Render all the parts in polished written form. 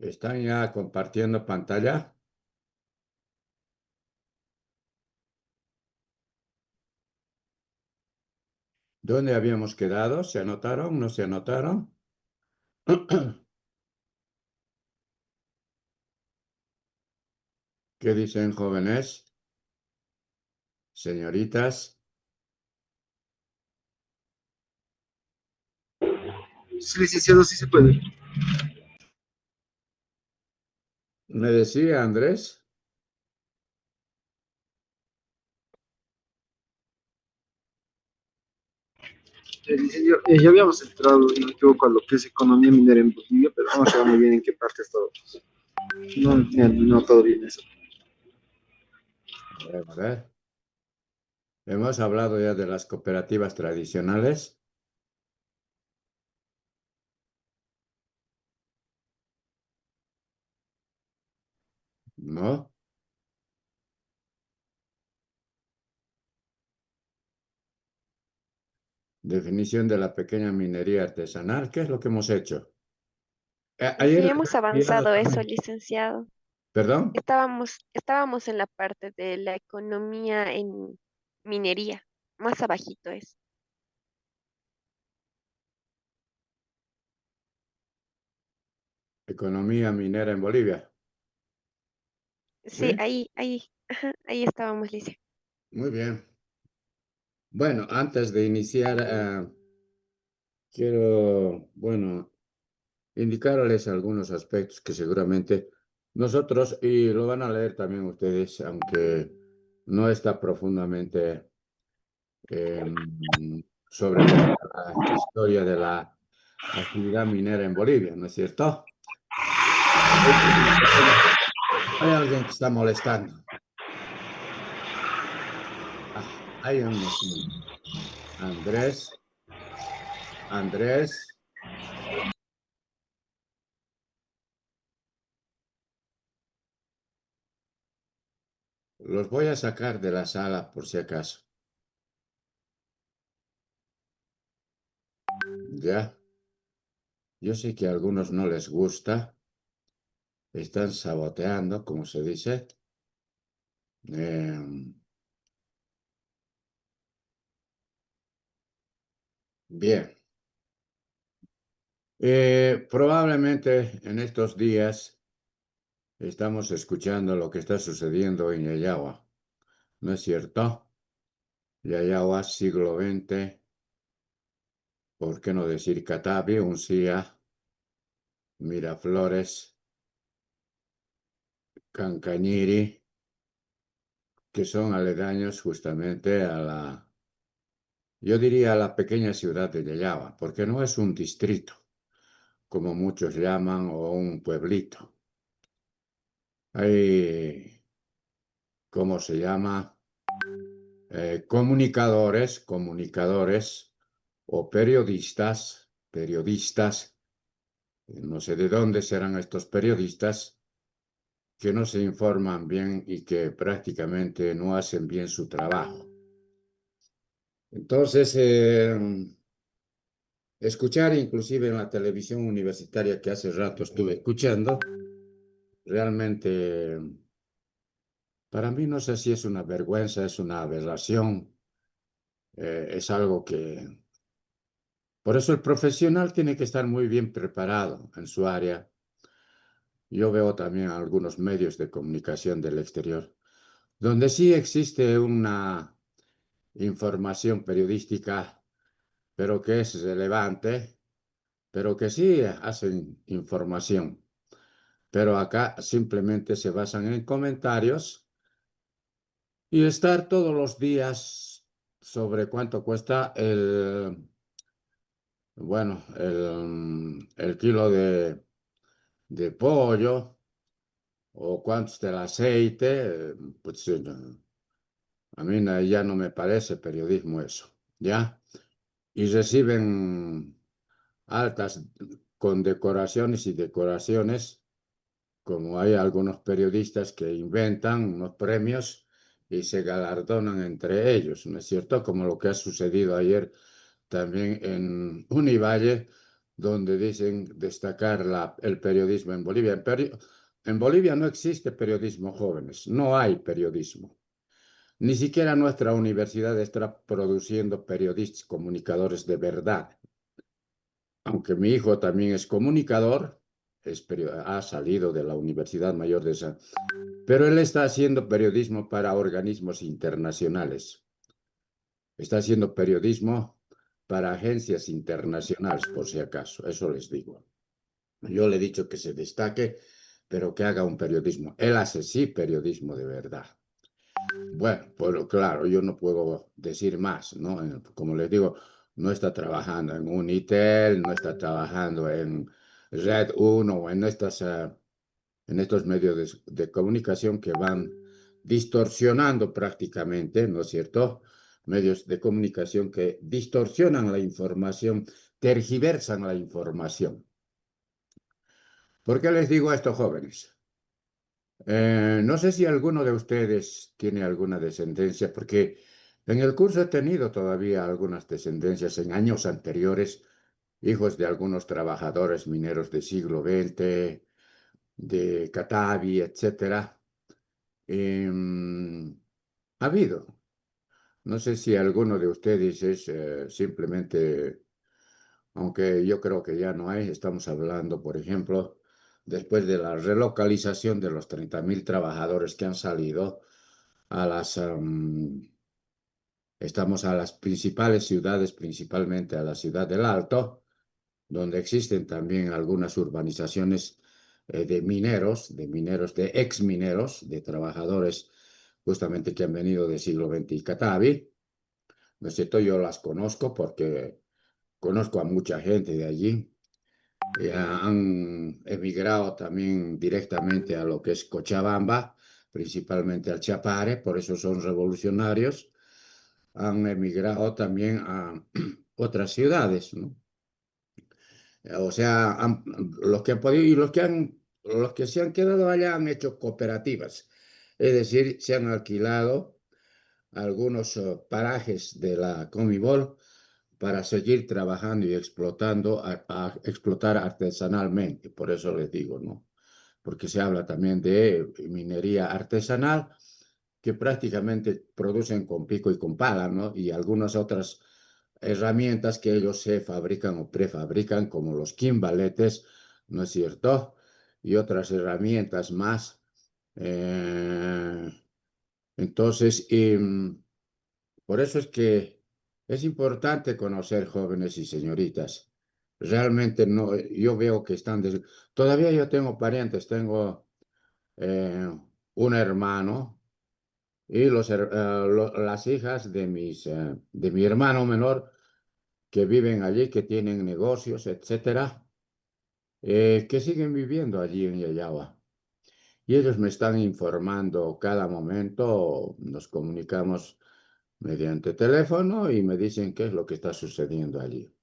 ¿Están ya compartiendo pantalla? ¿Dónde habíamos quedado? ¿Se anotaron? ¿No se anotaron? ¿Qué dicen jóvenes? Señoritas. Sí, licenciado, sí se puede. Me decía Andrés. Licenciado, ya habíamos entrado, y me equivoco, a lo que es economía minera en Bolivia, pero no sé muy bien en qué parte estábamos. No, no todo bien eso. A ver. Hemos hablado ya de las cooperativas tradicionales. ¿No? Definición de la pequeña minería artesanal. ¿Qué es lo que hemos hecho? Ayer Sí, le hemos había enviado avanzado eso, también. licenciado. ¿Perdón? Estábamos en la parte de la economía en minería, más abajito es. Economía minera en Bolivia. Sí, ¿Sí? ajá, ahí estábamos, lice. Muy bien. Bueno, antes de iniciar, quiero, bueno, indicarles algunos aspectos que seguramente nosotros, y lo van a leer también ustedes, aunque no está profundamente sobre toda la historia de la actividad minera en Bolivia, ¿no es cierto? Hay alguien que está molestando. Ah, hay unos. Andrés, Andrés, los voy a sacar de la sala por si acaso. Ya, yo sé que a algunos no les gusta, están saboteando, como se dice. Eh, bien. Probablemente en estos días estamos escuchando lo que está sucediendo en Yayagua, ¿no es cierto? Yayagua, siglo XX, ¿por qué no decir Catavi, Uncía, Miraflores, Cancañiri, que son aledaños justamente a yo diría a la pequeña ciudad de Yayagua, porque no es un distrito, como muchos llaman, o un pueblito. Hay, ¿cómo se llama? Comunicadores o periodistas, no sé de dónde serán estos periodistas, que no se informan bien y que prácticamente no hacen bien su trabajo. Entonces, escuchar inclusive en la televisión universitaria que hace rato estuve escuchando, realmente para mí no sé si es una vergüenza, es una aberración, es algo que... Por eso el profesional tiene que estar muy bien preparado en su área. Yo veo también algunos medios de comunicación del exterior, donde sí existe una información periodística, pero que es relevante, pero que sí hacen información. Pero acá simplemente se basan en comentarios y estar todos los días sobre cuánto cuesta bueno, el kilo de pollo o cuánto está el aceite, pues a mí ya no me parece periodismo eso, ¿ya? Y reciben altas condecoraciones y decoraciones, como hay algunos periodistas que inventan unos premios y se galardonan entre ellos, ¿no es cierto? Como lo que ha sucedido ayer también en Univalle, donde dicen destacar el periodismo en Bolivia. En Bolivia no existe periodismo, jóvenes, no hay periodismo. Ni siquiera nuestra universidad está produciendo periodistas, comunicadores de verdad. Aunque mi hijo también es comunicador, ha salido de la Universidad Mayor de San... Pero él está haciendo periodismo para organismos internacionales. Está haciendo periodismo para agencias internacionales, por si acaso. Eso les digo. Yo le he dicho que se destaque, pero que haga un periodismo. Él hace sí periodismo de verdad. Bueno, pues claro, yo no puedo decir más, ¿no? Como les digo, no está trabajando en Unitel, no está trabajando en Red Uno o en estos medios de comunicación que van distorsionando prácticamente, ¿no es cierto? Medios de comunicación que distorsionan la información, tergiversan la información. ¿Por qué les digo esto, jóvenes? No sé si alguno de ustedes tiene alguna descendencia, porque en el curso he tenido todavía algunas descendencias en años anteriores, hijos de algunos trabajadores mineros del siglo XX, de Catavi, etcétera. Ha habido. No sé si alguno de ustedes es simplemente, aunque yo creo que ya no hay, estamos hablando, por ejemplo, después de la relocalización de los 30.000 trabajadores que han salido a estamos a las principales ciudades, principalmente a la ciudad del Alto, donde existen también algunas urbanizaciones de mineros, de ex mineros, de trabajadores justamente que han venido del siglo XX y Catavi. ¿No es cierto? Yo las conozco porque conozco a mucha gente de allí. Han emigrado también directamente a lo que es Cochabamba, principalmente al Chapare, por eso son revolucionarios. Han emigrado también a otras ciudades, ¿no? O sea, los que han podido y los que se han quedado allá han hecho cooperativas, es decir, se han alquilado algunos parajes de la Comibol para seguir trabajando y explotando, a explotar artesanalmente. Por eso les digo, ¿no? Porque se habla también de minería artesanal, que prácticamente producen con pico y con pala, ¿no? Y algunas otras herramientas que ellos se fabrican o prefabrican, como los quimbaletes, ¿no es cierto? Y otras herramientas más. Eh, entonces, por eso es que es importante conocer jóvenes y señoritas. Realmente no, yo veo que están... Todavía yo tengo parientes, tengo un hermano y las hijas de mi hermano menor que viven allí, que tienen negocios, etcétera, que siguen viviendo allí en Yayagua. Y ellos me están informando cada momento, nos comunicamos mediante teléfono y me dicen qué es lo que está sucediendo allí.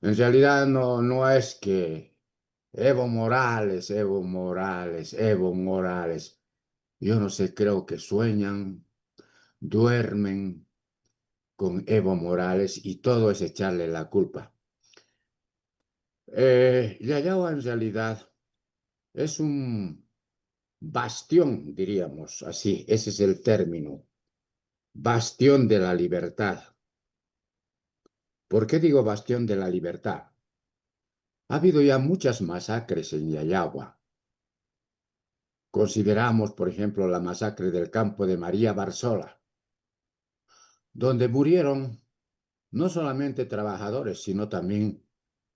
En realidad no es que Evo Morales, Evo Morales, Evo Morales. Yo no sé, creo que sueñan, duermen con Evo Morales y todo es echarle la culpa. Yayagua en realidad es un bastión, diríamos así, ese es el término, bastión de la libertad. ¿Por qué digo bastión de la libertad? Ha habido ya muchas masacres en Yayagua. Consideramos, por ejemplo, la masacre del campo de María Barzola, donde murieron no solamente trabajadores, sino también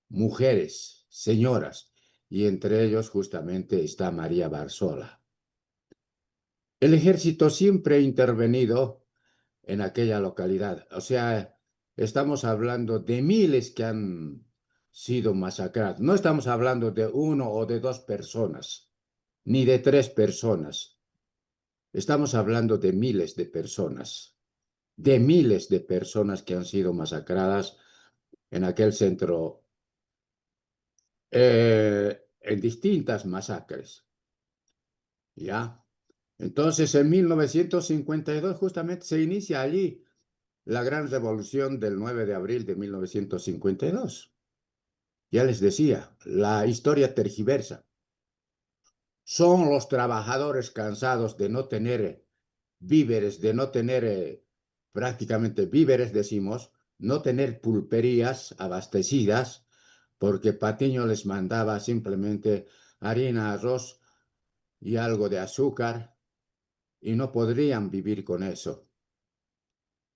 mujeres, señoras, y entre ellos justamente está María Barzola. El ejército siempre ha intervenido en aquella localidad. O sea, estamos hablando de miles que han sido masacrados. No estamos hablando de uno o de dos personas, ni de tres personas. Estamos hablando de miles de personas que han sido masacradas en aquel centro, en distintas masacres. ¿Ya? Entonces, en 1952 justamente se inicia allí la gran revolución del 9 de abril de 1952. Ya les decía, la historia tergiversa. Son los trabajadores cansados de no tener víveres, de no tener prácticamente víveres, decimos, no tener pulperías abastecidas, porque Patiño les mandaba simplemente harina, arroz y algo de azúcar, y no podrían vivir con eso.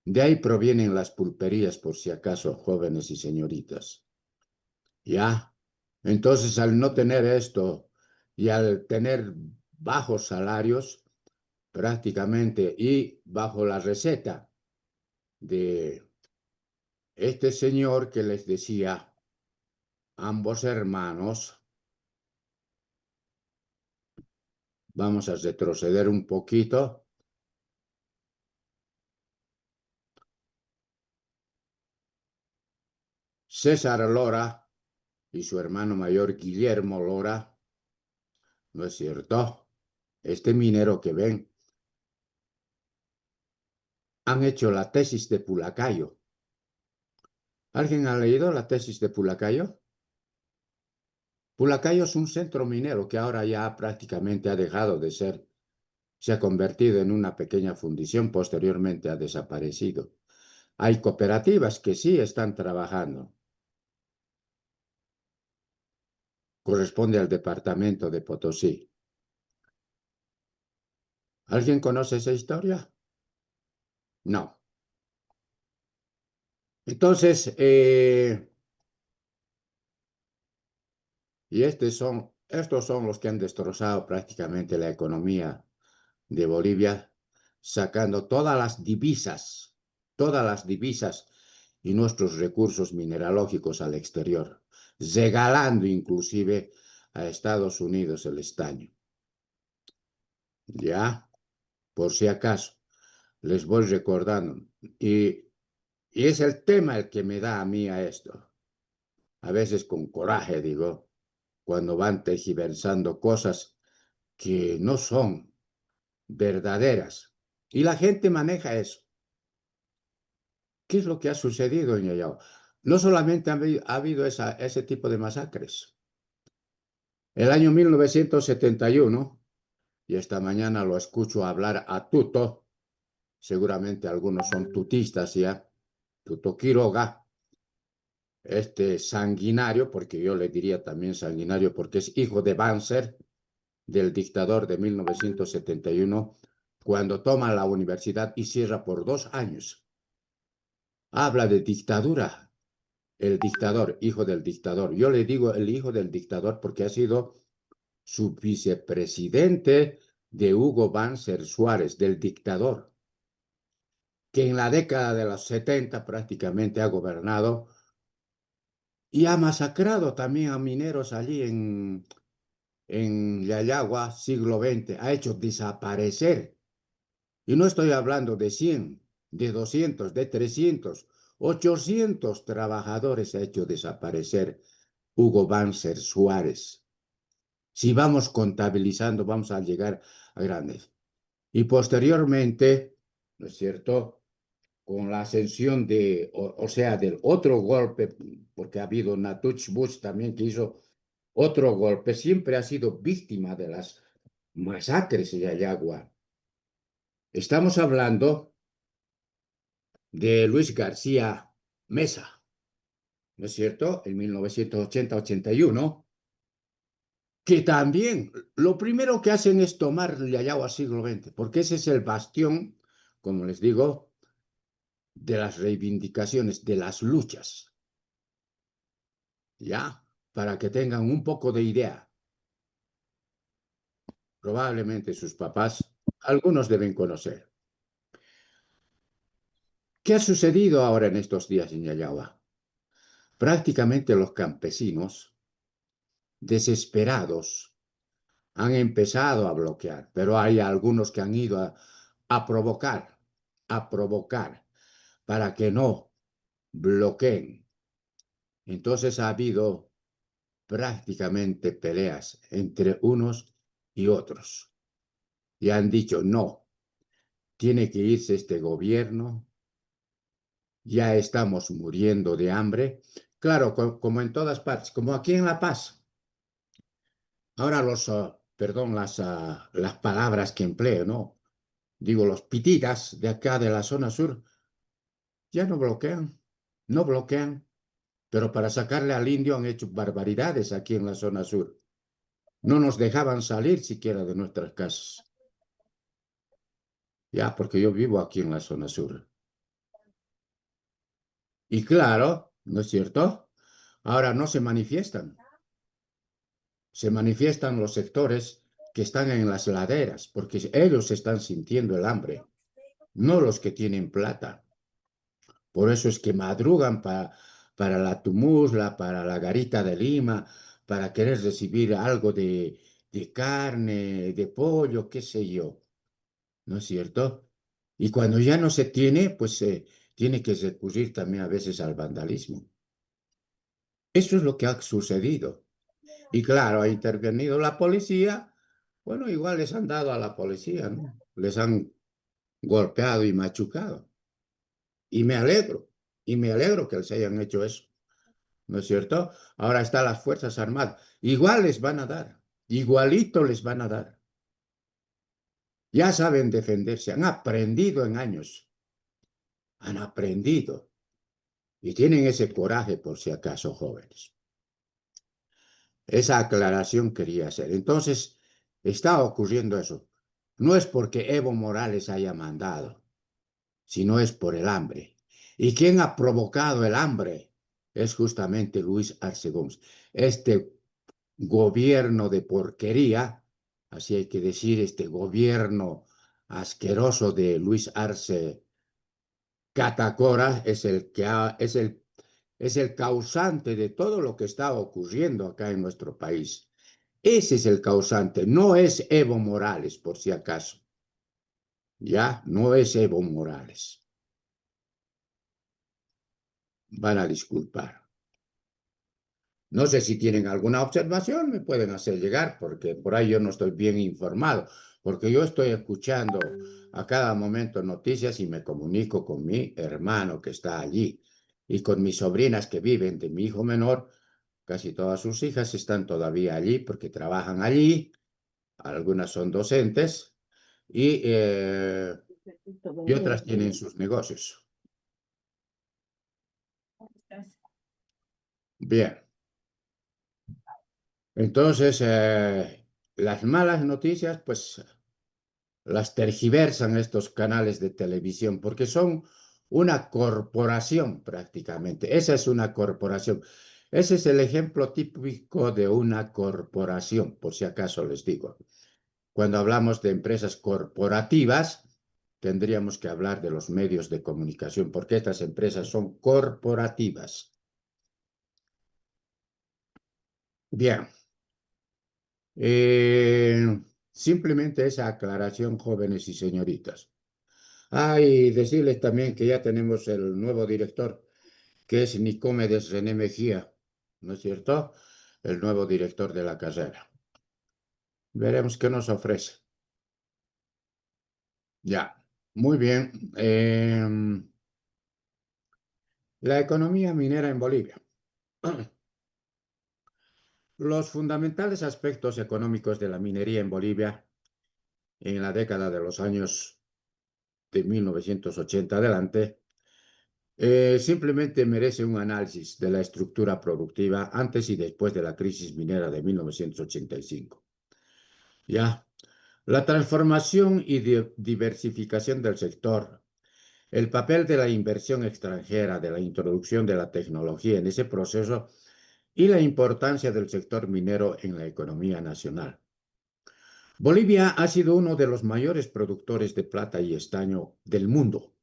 De ahí provienen las pulperías, por si acaso, jóvenes y señoritas. ¿Ya? Entonces, al no tener esto y al tener bajos salarios, prácticamente, y bajo la receta de este señor que les decía, ambos hermanos, vamos a retroceder un poquito. César Lora y su hermano mayor Guillermo Lora, ¿no es cierto? Este minero que ven, han hecho la tesis de Pulacayo. ¿Alguien ha leído la tesis de Pulacayo? Pulacayo es un centro minero que ahora ya prácticamente ha dejado de ser, se ha convertido en una pequeña fundición, posteriormente ha desaparecido. Hay cooperativas que sí están trabajando. Corresponde al departamento de Potosí. ¿Alguien conoce esa historia? No. Entonces, y estos son los que han destrozado prácticamente la economía de Bolivia, sacando todas las divisas y nuestros recursos mineralógicos al exterior, regalando inclusive a Estados Unidos el estaño. Ya, por si acaso, les voy recordando. Y es el tema el que me da a mí a esto. A veces con coraje, digo, cuando van tergiversando cosas que no son verdaderas. Y la gente maneja eso. ¿Qué es lo que ha sucedido en Yayao? No solamente ha habido ese tipo de masacres. El año 1971, y esta mañana lo escucho hablar a Tuto, seguramente algunos son tutistas ya, Tuto Quiroga, este sanguinario, porque yo le diría también sanguinario porque es hijo de Banzer, del dictador de 1971, cuando toma la universidad y cierra por 2 años. Habla de dictadura, el dictador, hijo del dictador. Yo le digo el hijo del dictador porque ha sido su vicepresidente de Hugo Banzer Suárez, del dictador, que en la década de los 70 prácticamente ha gobernado y ha masacrado también a mineros allí en Yayagua, siglo XX, ha hecho desaparecer. Y no estoy hablando de 100, de 200, de 300, 800 trabajadores ha hecho desaparecer Hugo Banzer Suárez. Si vamos contabilizando, vamos a llegar a grandes. Y posteriormente, ¿no es cierto?, con la ascensión o sea, del otro golpe, porque ha habido Natuch Bush también que hizo otro golpe, siempre ha sido víctima de las masacres de Ayagua. Estamos hablando de Luis García Mesa, ¿no es cierto?, en 1980-81, que también lo primero que hacen es tomar Yayagua siglo XX, porque ese es el bastión, como les digo, de las reivindicaciones, de las luchas, ¿ya? Para que tengan un poco de idea. Probablemente sus papás, algunos deben conocer. ¿Qué ha sucedido ahora en estos días en Yayagua? Prácticamente los campesinos, desesperados, han empezado a bloquear, pero hay algunos que han ido a provocar para que no bloqueen. Entonces ha habido prácticamente peleas entre unos y otros. Y han dicho, no, tiene que irse este gobierno, ya estamos muriendo de hambre, Claro, como en todas partes, como aquí en La Paz. Ahora perdón, las palabras que empleo, ¿no? Digo, los pititas de acá de la zona sur ya no bloquean, no bloquean, pero para sacarle al indio han hecho barbaridades aquí en la zona sur. No nos dejaban salir siquiera de nuestras casas. Ya, porque yo vivo aquí en la zona sur. Y claro, ¿no es cierto? Ahora no se manifiestan. Se manifiestan los sectores que están en las laderas, porque ellos están sintiendo el hambre, no los que tienen plata. Por eso es que madrugan para la tumusla, para la garita de Lima, para querer recibir algo de carne, de pollo, qué sé yo, ¿no es cierto? Y cuando ya no se tiene, pues tiene que recurrir también a veces al vandalismo. Eso es lo que ha sucedido. Y claro, ha intervenido la policía. Bueno, igual les han dado a la policía, ¿no? Les han golpeado y machucado. Y me alegro que les hayan hecho eso, ¿no es cierto? Ahora están las Fuerzas Armadas. Igual les van a dar, igualito les van a dar. Ya saben defenderse, han aprendido en años, han aprendido y tienen ese coraje por si acaso, jóvenes. Esa aclaración quería hacer. Entonces, está ocurriendo eso. No es porque Evo Morales haya mandado, sino es por el hambre. ¿Y quién ha provocado el hambre? Es justamente Luis Arce Gómez. Este gobierno de porquería, así hay que decir, este gobierno asqueroso de Luis Arce Catacora es es el causante de todo lo que está ocurriendo acá en nuestro país. Ese es el causante, no es Evo Morales, por si acaso. Ya, no es Evo Morales. Van a disculpar. No sé si tienen alguna observación, me pueden hacer llegar, porque por ahí yo no estoy bien informado, porque yo estoy escuchando a cada momento noticias y me comunico con mi hermano que está allí y con mis sobrinas que viven de mi hijo menor. Casi todas sus hijas están todavía allí porque trabajan allí, algunas son docentes y otras tienen sus negocios. Bien. Entonces, las malas noticias, pues las tergiversan estos canales de televisión porque son una corporación prácticamente. Esa es una corporación. Ese es el ejemplo típico de una corporación, por si acaso les digo. Cuando hablamos de empresas corporativas, tendríamos que hablar de los medios de comunicación porque estas empresas son corporativas. Bien. Simplemente esa aclaración, jóvenes y señoritas. Y decirles también que ya tenemos el nuevo director, que es Nicomedes René Mejía, ¿no es cierto? El nuevo director de la carrera. Veremos qué nos ofrece. Ya, muy bien. La economía minera en Bolivia. Los fundamentales aspectos económicos de la minería en Bolivia en la década de los años de 1980 adelante simplemente merece un análisis de la estructura productiva antes y después de la crisis minera de 1985. Ya, la transformación y diversificación del sector, el papel de la inversión extranjera, de la introducción de la tecnología en ese proceso y la importancia del sector minero en la economía nacional. Bolivia ha sido uno de los mayores productores de plata y estaño del mundo,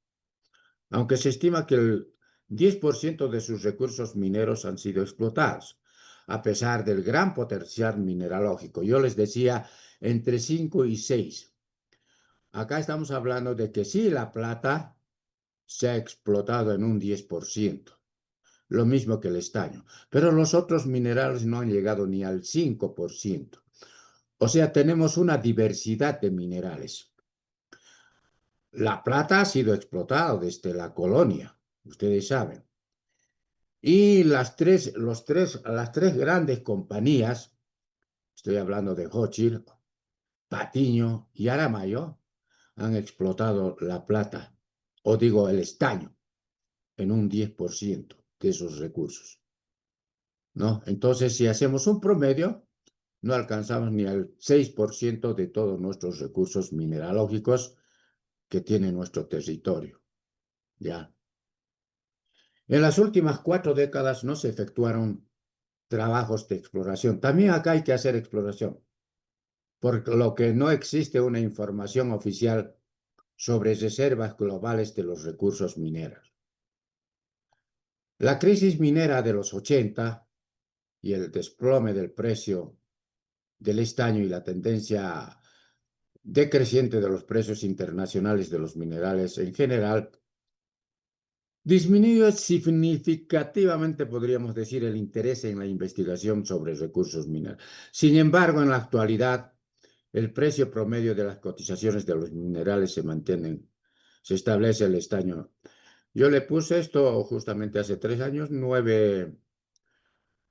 aunque se estima que el 10% de sus recursos mineros han sido explotados, a pesar del gran potencial mineralógico. Yo les decía entre 5 y 6. Acá estamos hablando de que sí, la plata se ha explotado en un 10%, lo mismo que el estaño, pero los otros minerales no han llegado ni al 5%. O sea, tenemos una diversidad de minerales. La plata ha sido explotada desde la colonia, ustedes saben. Y las tres grandes compañías, estoy hablando de Hochschild, Patiño y Aramayo, han explotado la plata, o digo el estaño, en un 10% de esos recursos, ¿no? Entonces, si hacemos un promedio, no alcanzamos ni el 6% de todos nuestros recursos mineralógicos que tiene nuestro territorio, ¿ya? En las últimas 4 décadas no se efectuaron trabajos de exploración. También acá hay que hacer exploración, por lo que no existe una información oficial sobre reservas globales de los recursos mineros. La crisis minera de los 80 y el desplome del precio del estaño y la tendencia decreciente de los precios internacionales de los minerales en general disminuyó significativamente, podríamos decir, el interés en la investigación sobre recursos mineros. Sin embargo, en la actualidad, el precio promedio de las cotizaciones de los minerales se mantienen, se establece el estaño. Yo le puse esto justamente hace 3 años, $9.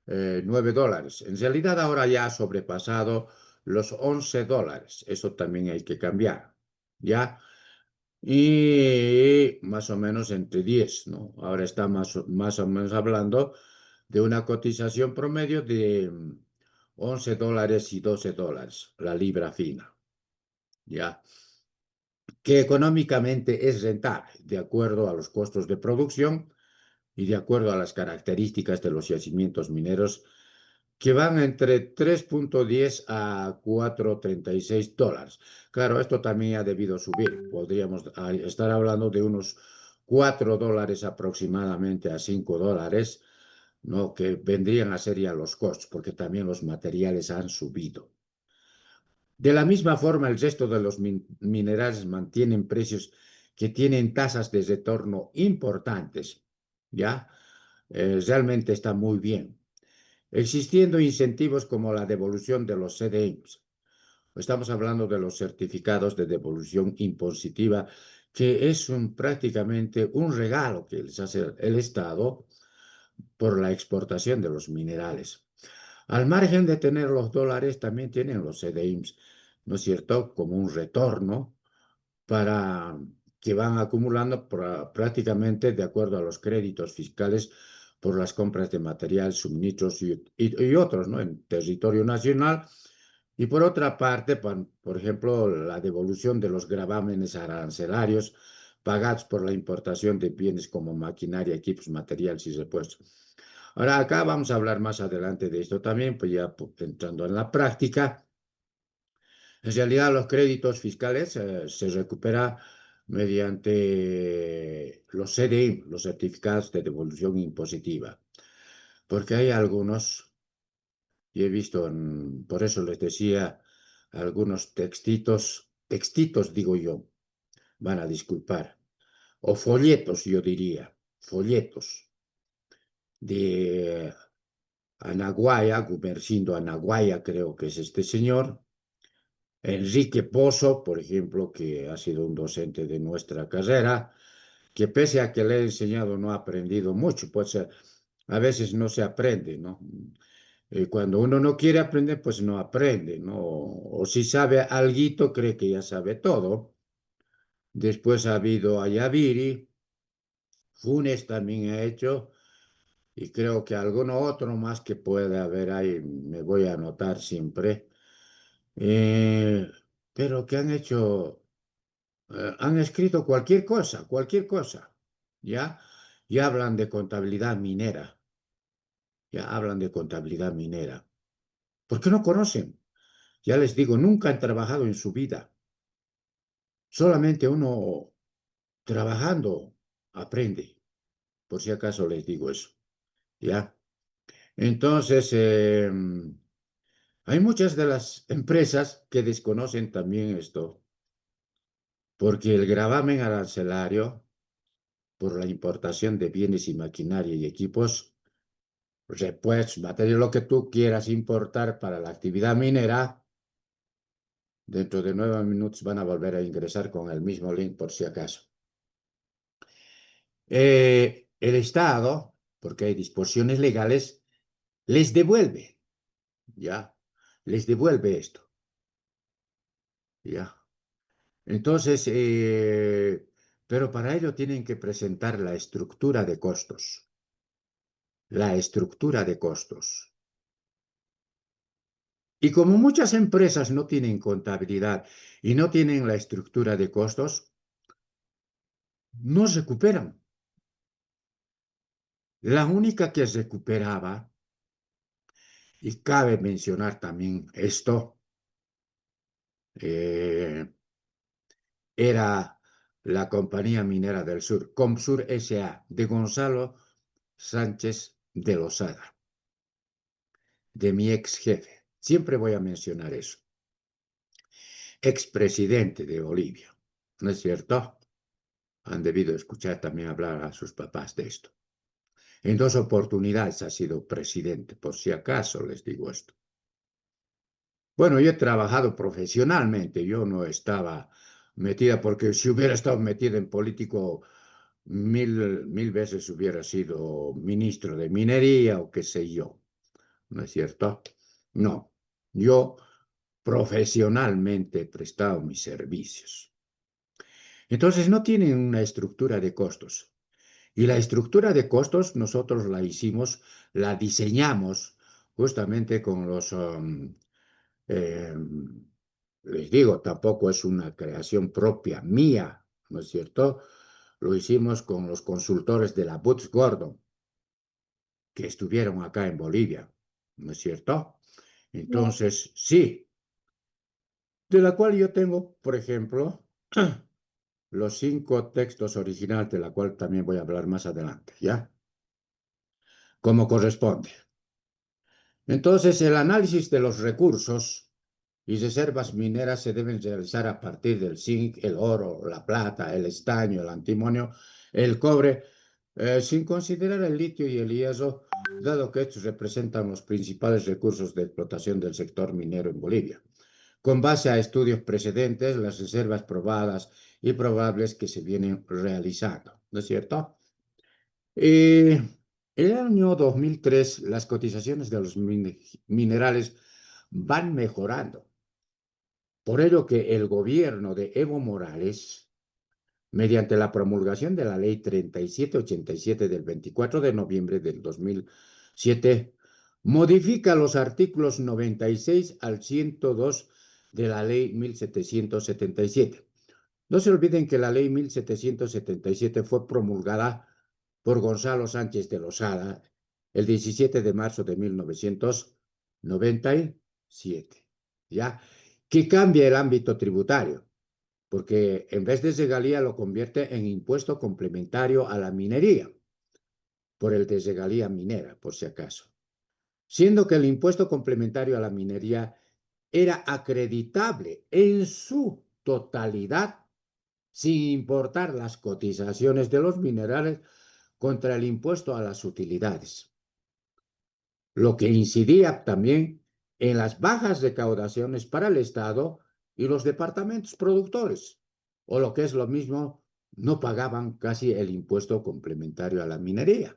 En realidad ahora ya ha sobrepasado los $11. Eso también hay que cambiar, ¿ya? Y más o menos entre 10, ¿no? Ahora está más o menos hablando de una cotización promedio de $11 y $12, la libra fina, ¿ya? Que económicamente es rentable, de acuerdo a los costos de producción y de acuerdo a las características de los yacimientos mineros, que van entre 3,10 a $4,36. Claro, esto también ha debido subir. Podríamos estar hablando de unos $4 aproximadamente a $5, ¿no? Que vendrían a ser ya los costos, porque también los materiales han subido. De la misma forma, el resto de los minerales mantienen precios que tienen tasas de retorno importantes, ¿ya? Realmente está muy bien. Existiendo incentivos como la devolución de los CDIs. Estamos hablando de los certificados de devolución impositiva, que es prácticamente un regalo que les hace el Estado por la exportación de los minerales. Al margen de tener los dólares, también tienen los CDIs, ¿no es cierto?, como un retorno para que van acumulando prácticamente de acuerdo a los créditos fiscales por las compras de material, suministros y otros, ¿no?, en territorio nacional. Y por otra parte, por ejemplo, la devolución de los gravámenes arancelarios pagados por la importación de bienes como maquinaria, equipos, materiales y repuestos. Ahora, acá vamos a hablar más adelante de esto también, pues ya entrando en la práctica. En realidad, los créditos fiscales se recuperan mediante los CDI, los certificados de devolución impositiva, porque hay algunos, y he visto, por eso les decía, algunos textitos digo yo, van a disculpar, o folletos, yo diría, folletos de Anaguaya, Gumersindo Anaguaya, creo que es este señor, Enrique Pozo, por ejemplo, que ha sido un docente de nuestra carrera, que pese a que le he enseñado no ha aprendido mucho, pues a veces no se aprende, ¿no? Cuando uno no quiere aprender, pues no aprende, ¿no? O si sabe alguito, cree que ya sabe todo. Después ha habido a Yaviri, Funes también ha hecho, y creo que alguno otro más que puede haber ahí, me voy a anotar siempre. Eh, pero que han escrito cualquier cosa, ¿ya? Y hablan de contabilidad minera, ya hablan de contabilidad minera. ¿Por qué no conocen? Ya les digo, nunca han trabajado en su vida. Solamente uno trabajando aprende, por si acaso les digo eso, ¿ya? Entonces, hay muchas de las empresas que desconocen también esto, porque el gravamen arancelario por la importación de bienes y maquinaria y equipos, repuestos, material, lo que tú quieras importar para la actividad minera, dentro de 9 minutos van a volver a ingresar con el mismo link por si acaso. El Estado, porque hay disposiciones legales, les devuelve, ¿ya? Les devuelve esto, ¿ya? Entonces, pero para ello tienen que presentar la estructura de costos. La estructura de costos. Y como muchas empresas no tienen contabilidad y no tienen la estructura de costos, no recuperan. La única que recuperaba, y cabe mencionar también esto, era la Compañía Minera del Sur, Comsur S.A., de Gonzalo Sánchez de Losada, de mi ex jefe. Siempre voy a mencionar eso. Expresidente de Bolivia, ¿no es cierto? Han debido escuchar también hablar a sus papás de esto. En 2 oportunidades ha sido presidente, por si acaso les digo esto. Bueno, yo he trabajado profesionalmente, yo no estaba metida, porque si hubiera estado metida en político, mil veces hubiera sido ministro de minería o qué sé yo, ¿no es cierto? No, yo profesionalmente he prestado mis servicios. Entonces no tienen una estructura de costos. Y la estructura de costos nosotros la hicimos, la diseñamos justamente con los, eh, les digo, tampoco es una creación propia mía, ¿no es cierto? Lo hicimos con los consultores de la Boots Gordon, que estuvieron acá en Bolivia, ¿no es cierto? Claro. Entonces, sí, de la cual yo tengo, por ejemplo, los 5 textos originales, de la cual también voy a hablar más adelante, ¿ya? Como corresponde. Entonces, el análisis de los recursos y reservas mineras se deben realizar a partir del zinc, el oro, la plata, el estaño, el antimonio, el cobre, sin considerar el litio y el hierro, dado que estos representan los principales recursos de explotación del sector minero en Bolivia. Con base a estudios precedentes, las reservas probadas y probables que se vienen realizando, ¿no es cierto? El año 2003, las cotizaciones de los minerales van mejorando. Por ello que el gobierno de Evo Morales, mediante la promulgación de la Ley 3787 del 24 de noviembre del 2007, modifica los artículos 96 al 102 de la Ley 1777. No se olviden que la Ley 1777 fue promulgada por Gonzalo Sánchez de Losada el 17 de marzo de 1997, ¿ya? Que cambia el ámbito tributario, porque en vez de regalía lo convierte en impuesto complementario a la minería, por el de regalía minera, por si acaso. Siendo que el impuesto complementario a la minería era acreditable en su totalidad, sin importar las cotizaciones de los minerales, contra el impuesto a las utilidades, lo que incidía también en las bajas recaudaciones para el Estado y los departamentos productores, o lo que es lo mismo, no pagaban casi el impuesto complementario a la minería.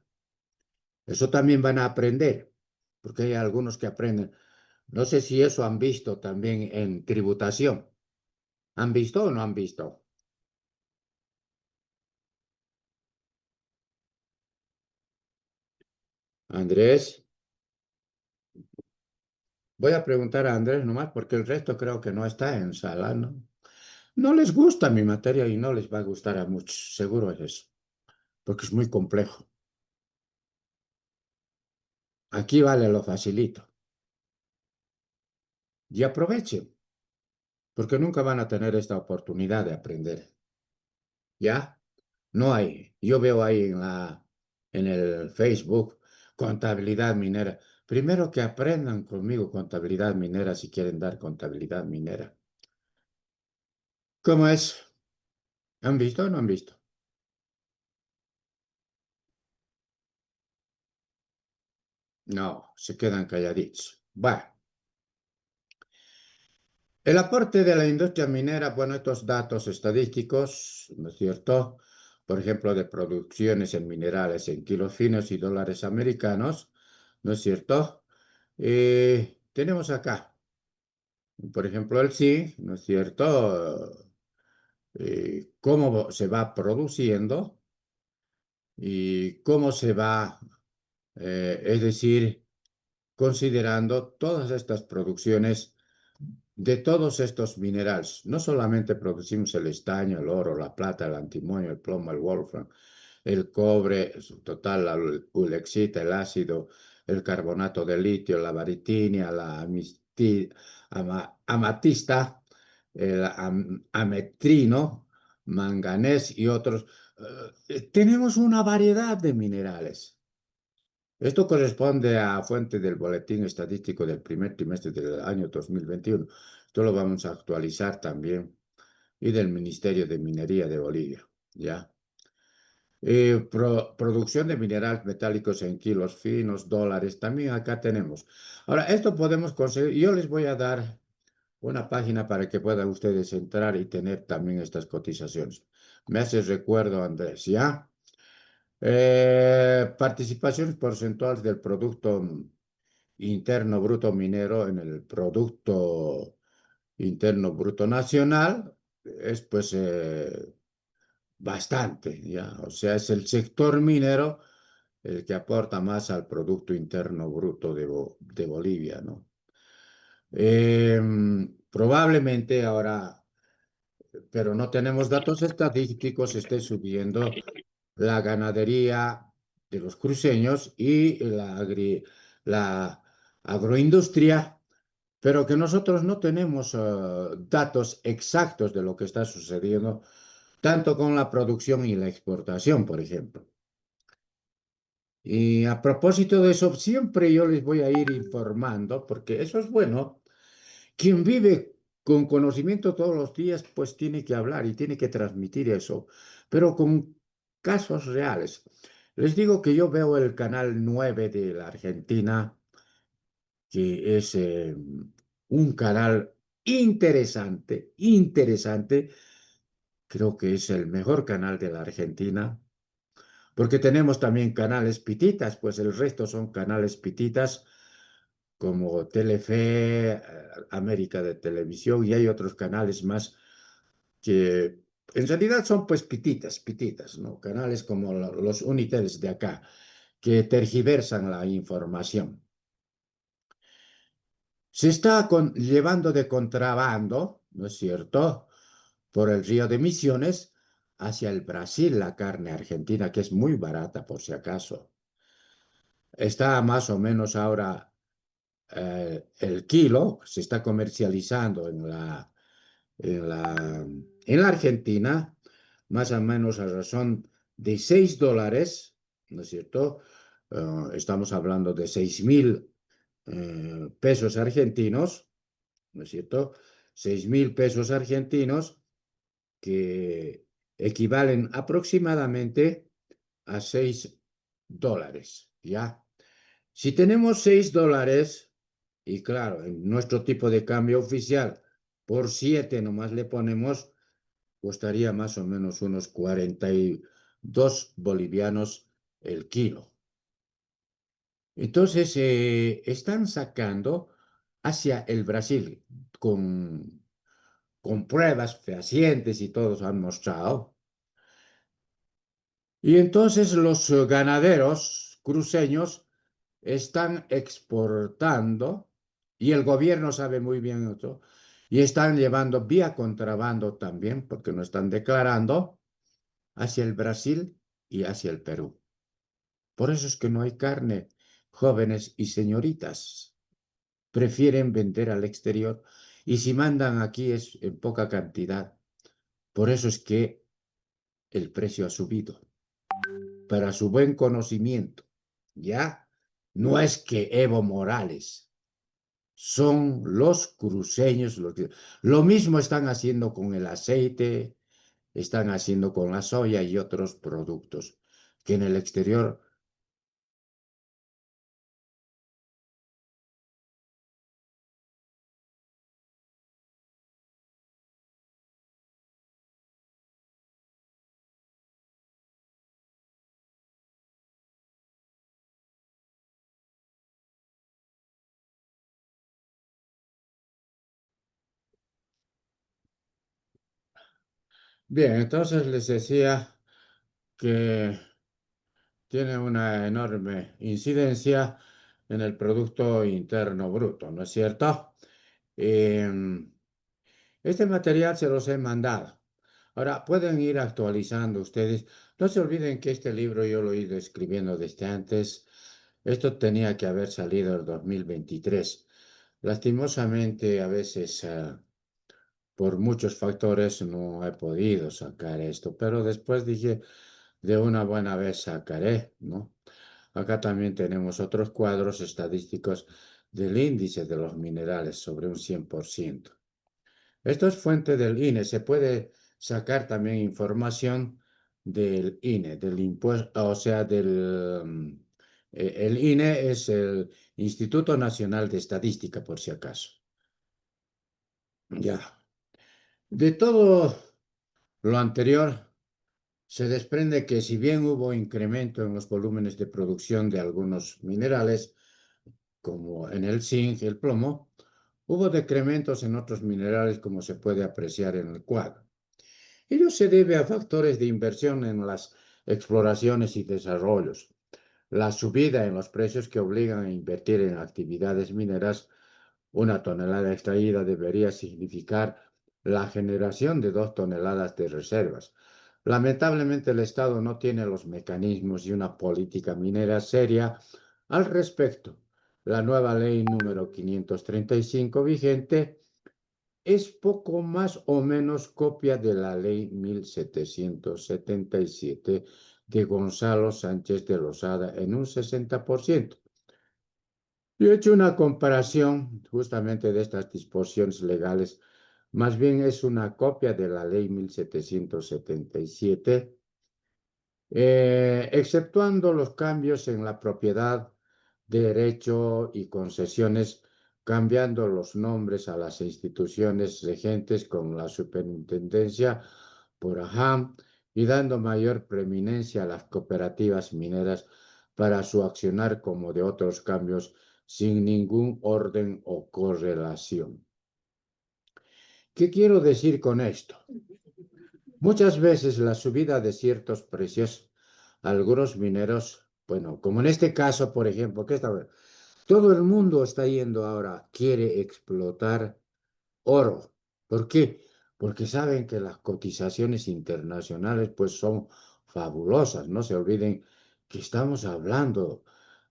Eso también van a aprender, porque hay algunos que aprenden. No sé si eso han visto también en tributación. ¿Han visto o no han visto? Andrés, voy a preguntar a Andrés nomás porque el resto creo que no está en sala, ¿no? No les gusta mi materia y no les va a gustar a muchos, seguro es eso, porque es muy complejo. Aquí vale lo facilito. Y aprovechen, porque nunca van a tener esta oportunidad de aprender. ¿Ya? No hay. Yo veo ahí en el Facebook contabilidad minera. Primero que aprendan conmigo contabilidad minera si quieren dar contabilidad minera. ¿Cómo es? ¿Han visto o no han visto? No, se quedan calladitos. Bueno, el aporte de la industria minera, bueno, estos datos estadísticos, ¿no es cierto? por ejemplo, de producciones en minerales en kilos finos y dólares americanos, ¿no es cierto? Tenemos acá, por ejemplo, el zinc, ¿no es cierto? Cómo se va produciendo y cómo se va, es decir, considerando todas estas producciones de todos estos minerales. No solamente producimos el estaño, el oro, la plata, el antimonio, el plomo, el wolfram, el cobre, su total, la ulexita, el ácido, el carbonato de litio, la baritinia, la amatista, el ametrino, manganés y otros. Tenemos una variedad de minerales. Esto corresponde a fuente del Boletín Estadístico del primer trimestre del año 2021. Esto lo vamos a actualizar también. Y del Ministerio de Minería de Bolivia. ¿Ya? Producción de minerales metálicos en kilos finos, dólares, también acá tenemos. Ahora, esto podemos conseguir. Yo les voy a dar una página para que puedan ustedes entrar y tener también estas cotizaciones. Me hace recuerdo, Andrés, ¿ya? Participaciones porcentuales del Producto Interno Bruto Minero en el Producto Interno Bruto Nacional. Es pues bastante, ¿ya? O sea, es el sector minero el que aporta más al Producto Interno Bruto de Bolivia, ¿no? Probablemente ahora, pero no tenemos datos estadísticos, esté subiendo la ganadería de los cruceños y la agroindustria, pero que nosotros no tenemos datos exactos de lo que está sucediendo, tanto con la producción y la exportación, por ejemplo. Y a propósito de eso, siempre yo les voy a ir informando, porque eso es bueno. Quien vive con conocimiento todos los días, pues tiene que hablar y tiene que transmitir eso, pero con casos reales. Les digo que yo veo el canal 9 de la Argentina, que es un canal interesante, interesante. Creo que es el mejor canal de la Argentina, porque tenemos también canales pititas, pues el resto son canales pititas como Telefe, América de Televisión, y hay otros canales más que en realidad son pues pititas, pititas, ¿no? Canales como los Unitels de acá, que tergiversan la información. Se está llevando de contrabando, ¿no es cierto?, por el río de Misiones hacia el Brasil la carne argentina, que es muy barata por si acaso. Está más o menos ahora el kilo, se está comercializando en la Argentina, más o menos a razón de $6, ¿no es cierto? Estamos hablando de 6.000 pesos argentinos, ¿no es cierto? 6.000 pesos argentinos que equivalen aproximadamente a $6, ¿ya? Si tenemos $6, y claro, en nuestro tipo de cambio oficial, por 7 nomás le ponemos, costaría más o menos unos 42 bolivianos el kilo. Entonces, están sacando hacia el Brasil con pruebas fehacientes y todos han mostrado. Y entonces los ganaderos cruceños están exportando, y el gobierno sabe muy bien eso, y están llevando vía contrabando también, porque no están declarando, hacia el Brasil y hacia el Perú. Por eso es que no hay carne, jóvenes y señoritas. Prefieren vender al exterior y si mandan aquí es en poca cantidad. Por eso es que el precio ha subido. Para su buen conocimiento, ¿ya? No es que Evo Morales, son los cruceños los que... Lo mismo están haciendo con el aceite, están haciendo con la soya y otros productos que en el exterior Bien, entonces les decía que tiene una enorme incidencia en el Producto Interno Bruto, ¿no es cierto? Em, este material se los he mandado. Ahora, pueden ir actualizando ustedes. No se olviden que este libro yo lo he ido escribiendo desde antes. Esto tenía que haber salido en 2023. Lastimosamente, a veces, por muchos factores, no he podido sacar esto, pero después dije, de una buena vez sacaré, ¿no? Acá también tenemos otros cuadros estadísticos del índice de los minerales sobre un 100%. Esto es fuente del INE. Se puede sacar también información del INE, del impuesto, o sea, el INE es el Instituto Nacional de Estadística, por si acaso. Ya. De todo lo anterior, se desprende que si bien hubo incremento en los volúmenes de producción de algunos minerales, como en el zinc y el plomo, hubo decrementos en otros minerales, como se puede apreciar en el cuadro. Ello se debe a factores de inversión en las exploraciones y desarrollos, la subida en los precios que obligan a invertir en actividades mineras. Una tonelada extraída debería significar la generación de 2 toneladas de reservas. Lamentablemente, el Estado no tiene los mecanismos y una política minera seria al respecto. La nueva ley número 535 vigente es poco más o menos copia de la ley 1777 de Gonzalo Sánchez de Lozada en un 60%. Yo he hecho una comparación justamente de estas disposiciones legales. Más bien es una copia de la ley 1777, exceptuando los cambios en la propiedad, derecho y concesiones, cambiando los nombres a las instituciones regentes con la superintendencia por AHAM y dando mayor preeminencia a las cooperativas mineras para su accionar como de otros cambios sin ningún orden o correlación. ¿Qué quiero decir con esto? Muchas veces la subida de ciertos precios, algunos mineros, bueno, como en este caso, por ejemplo, todo el mundo está yendo ahora, quiere explotar oro. ¿Por qué? Porque saben que las cotizaciones internacionales pues son fabulosas. No se olviden que estamos hablando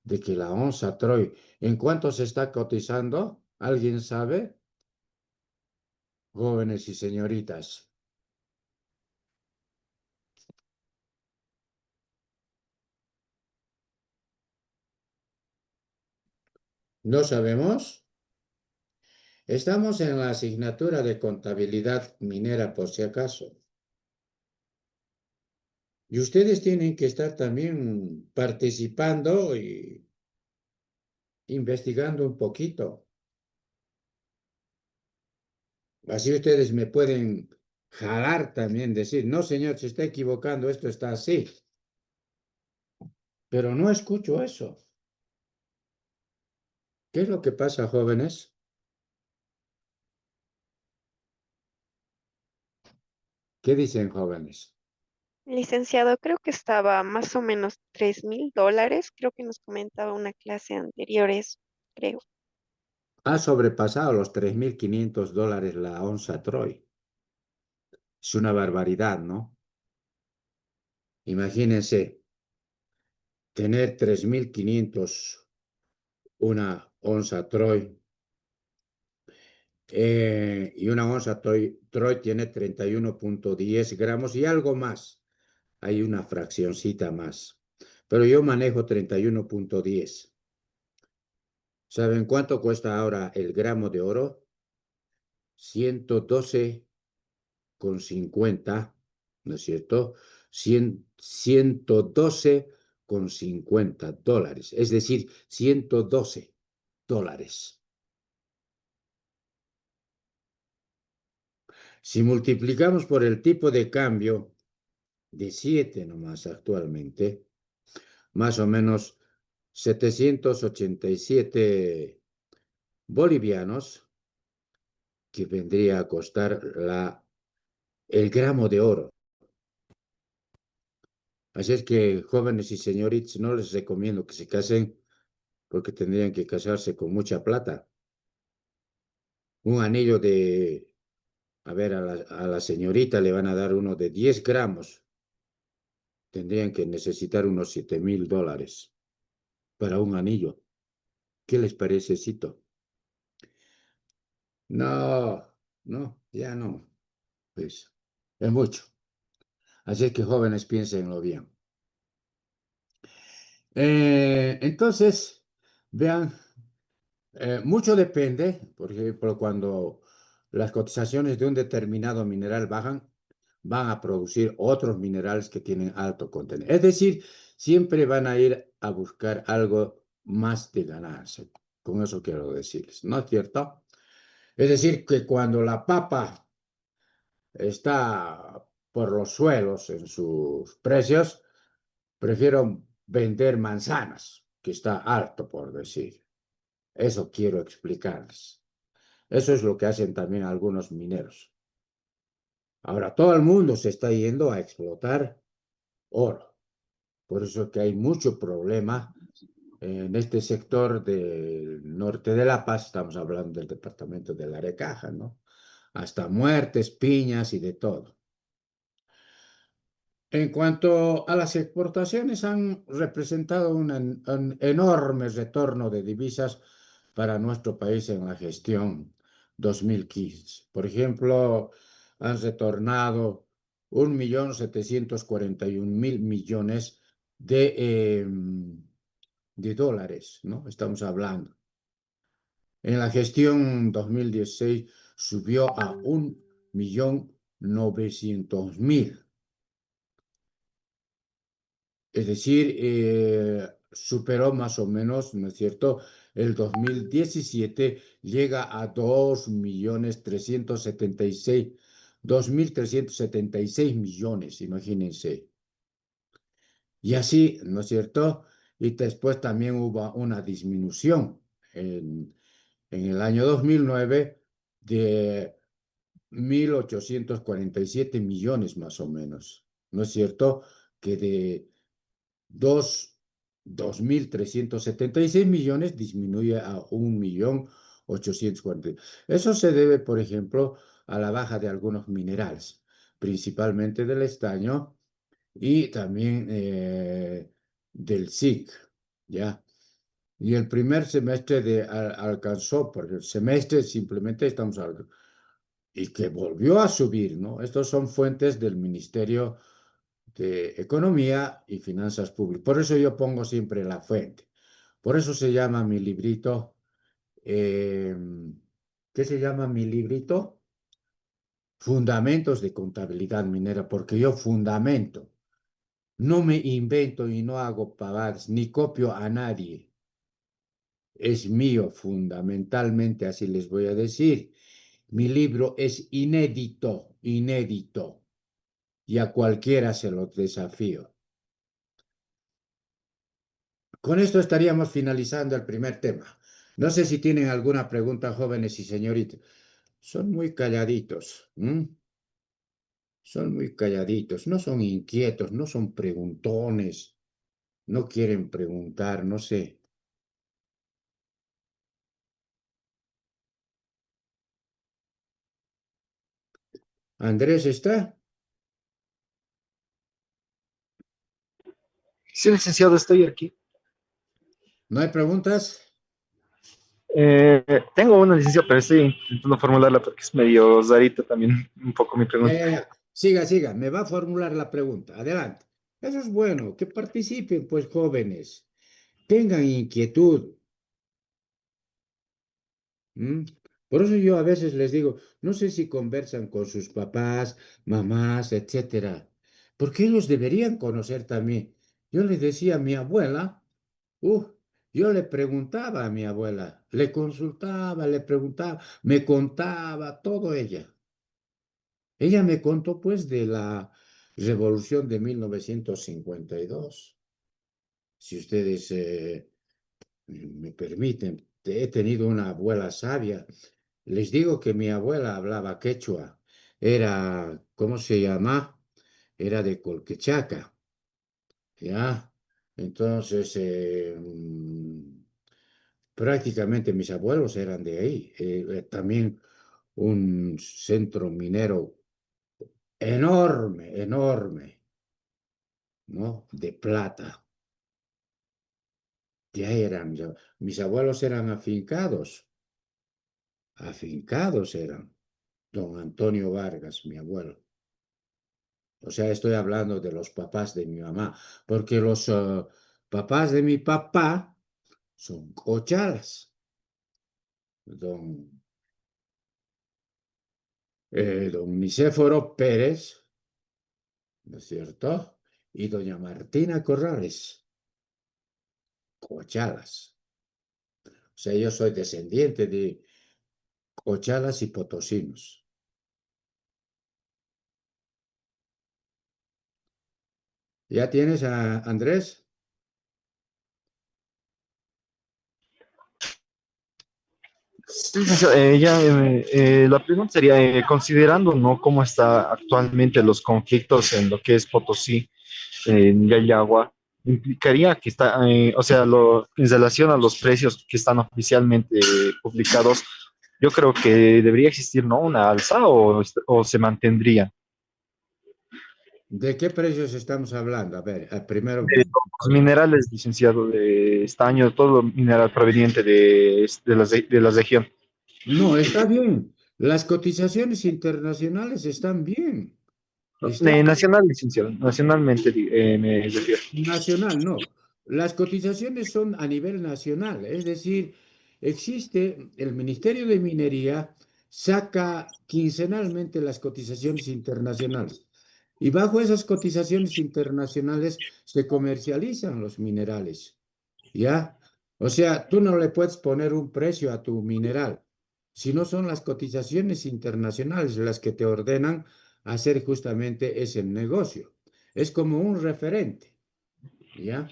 de que la onza Troy, ¿en cuánto se está cotizando? ¿Alguien sabe? Jóvenes y señoritas. ¿No sabemos? Estamos en la asignatura de contabilidad minera por si acaso. Y ustedes tienen que estar también participando y investigando un poquito. Así ustedes me pueden jalar también, decir, no, señor, se está equivocando, esto está así. Pero no escucho eso. ¿Qué es lo que pasa, jóvenes? ¿Qué dicen, jóvenes? Licenciado, creo que estaba más o menos $3,000. Creo que nos comentaba una clase anterior eso, creo. Ha sobrepasado los $3.500 la onza Troy. Es una barbaridad, ¿no? Imagínense tener 3.500 una onza Troy, y una onza Troy tiene 31,10 gramos y algo más. Hay una fraccioncita más. Pero yo manejo 31,10. ¿Saben cuánto cuesta ahora el gramo de oro? 112,50, ¿no es cierto? 112,50 dólares, es decir, $112. Si multiplicamos por el tipo de cambio de 7 nomás actualmente, más o menos 787 bolivianos, que vendría a costar la el gramo de oro. Así es que jóvenes y señoritas, no les recomiendo que se casen porque tendrían que casarse con mucha plata. Un anillo de, a ver, a la señorita le van a dar uno de 10 gramos. Tendrían que necesitar unos $7,000 para un anillo. ¿Qué les parece, Cito? No, no, ya no. Pues es mucho. Así es que jóvenes, piénsenlo bien. Entonces, vean, mucho depende, por ejemplo, cuando las cotizaciones de un determinado mineral bajan, van a producir otros minerales que tienen alto contenido. Es decir, siempre van a ir a buscar algo más de ganarse. Con eso quiero decirles, ¿no es cierto? Es decir, que cuando la papa está por los suelos en sus precios, prefiero vender manzanas, que está alto por decir. Eso quiero explicarles. Eso es lo que hacen también algunos mineros. Ahora, todo el mundo se está yendo a explotar oro. Por eso que hay mucho problema en este sector del norte de La Paz. Estamos hablando del departamento de La Arecaja, ¿no? Hasta muertes, piñas y de todo. En cuanto a las exportaciones, han representado un enorme retorno de divisas para nuestro país en la gestión 2015. Por ejemplo, han retornado 1.741.000 millones de dólares, ¿no? Estamos hablando. En la gestión 2016 subió a 1.900.000. Es decir, superó más o menos, ¿no es cierto? El 2017 llega a 2.376.000 millones, imagínense. Y así, ¿no es cierto? Y después también hubo una disminución en el año 2009 de 1.847 millones más o menos, ¿no es cierto? Que de 2.376 millones disminuye a 1.840.000. Eso se debe, por ejemplo, a la baja de algunos minerales, principalmente del estaño y también del zinc, ¿ya? Y el primer semestre alcanzó, porque el semestre simplemente estamos hablando, y que volvió a subir, ¿no? Estos son fuentes del Ministerio de Economía y Finanzas Públicas. Por eso yo pongo siempre la fuente. Por eso se llama mi librito, eh, ¿qué se llama mi librito? Fundamentos de Contabilidad Minera, porque yo fundamento. No me invento y no hago pavadas, ni copio a nadie. Es mío fundamentalmente, así les voy a decir. Mi libro es inédito, inédito, y a cualquiera se lo desafío. Con esto estaríamos finalizando el primer tema. No sé si tienen alguna pregunta, jóvenes y señoritas. Son muy calladitos, ¿m? Son muy calladitos, no son inquietos, no son preguntones, no quieren preguntar, no sé. ¿Andrés está? Sí, licenciado, estoy aquí. ¿No hay preguntas? Tengo una licencia, pero estoy intentando formularla porque es medio rarita también, un poco mi Ya, pregunta. ya, ya. Siga, siga, me va a formular la pregunta. Adelante. Eso es bueno, que participen, pues, jóvenes. Tengan inquietud. ¿M? Por eso yo a veces les digo, no sé si conversan con sus papás, mamás, etcétera, porque ellos deberían conocer también. Yo le decía a mi abuela, yo le preguntaba a mi abuela, le consultaba, le preguntaba, me contaba todo ella. Ella me contó pues de la revolución de 1952. Si ustedes me permiten, he tenido una abuela sabia. Les digo que mi abuela hablaba quechua. era, ¿cómo se llama? Era de Colquechaca, ¿ya? Entonces, prácticamente mis abuelos eran de ahí. También un centro minero enorme, enorme, ¿no? De plata. Ya eran, mis abuelos eran afincados eran. Don Antonio Vargas, mi abuelo. O sea, estoy hablando de los papás de mi mamá, porque los papás de mi papá son cochalas. Don, don Nicéforo Pérez, ¿no es cierto? Y doña Martina Corrales, cochalas. O sea, yo soy descendiente de cochalas y potosinos. ¿Ya tienes a Andrés? Sí, licenciado, la pregunta sería, considerando, ¿no?, cómo está actualmente los conflictos en lo que es Potosí, en Yayagua, implicaría que está, o sea, en relación a los precios que están oficialmente publicados, yo creo que debería existir, ¿no?, una alza o se mantendría. ¿De qué precios estamos hablando? A ver, primero, De los minerales, licenciado, de estaño, todo mineral proveniente de la región. no, está bien. Las cotizaciones internacionales están bien. Están Nacional, licenciado, nacionalmente me refiero. nacional, no. Las cotizaciones son a nivel nacional, es decir, existe el Ministerio de Minería, saca quincenalmente las cotizaciones internacionales y bajo esas cotizaciones internacionales se comercializan los minerales, ¿ya? O sea, tú no le puedes poner un precio a tu mineral, si no son las cotizaciones internacionales las que te ordenan hacer justamente ese negocio. Es como un referente. ¿Ya?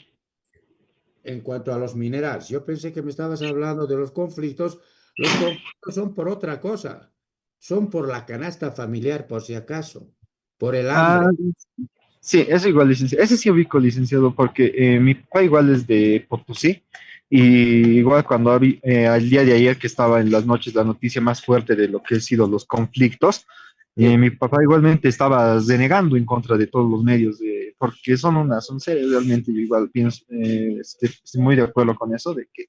En cuanto a los minerales, yo pensé que me estabas hablando de los conflictos. Los conflictos son por otra cosa. Son por la canasta familiar, por si acaso, por el Ah, hambre. sí, eso igual, licenciado. Ese sí ubico, licenciado, porque mi papá igual es de Potosí. Y igual cuando al día de ayer que estaba en las noches la noticia más fuerte de lo que han sido los conflictos, Sí, mi papá igualmente estaba denegando en contra de todos los medios, porque son serios realmente, yo igual pienso, estoy muy de acuerdo con eso, de que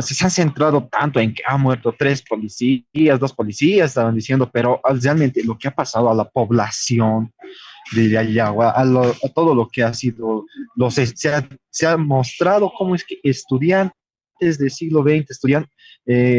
se han centrado tanto en que han muerto tres policías, dos policías, estaban diciendo, pero realmente lo que ha pasado a la población de Yayagua, a todo lo que ha sido, se ha mostrado cómo es que estudiantes del siglo XX,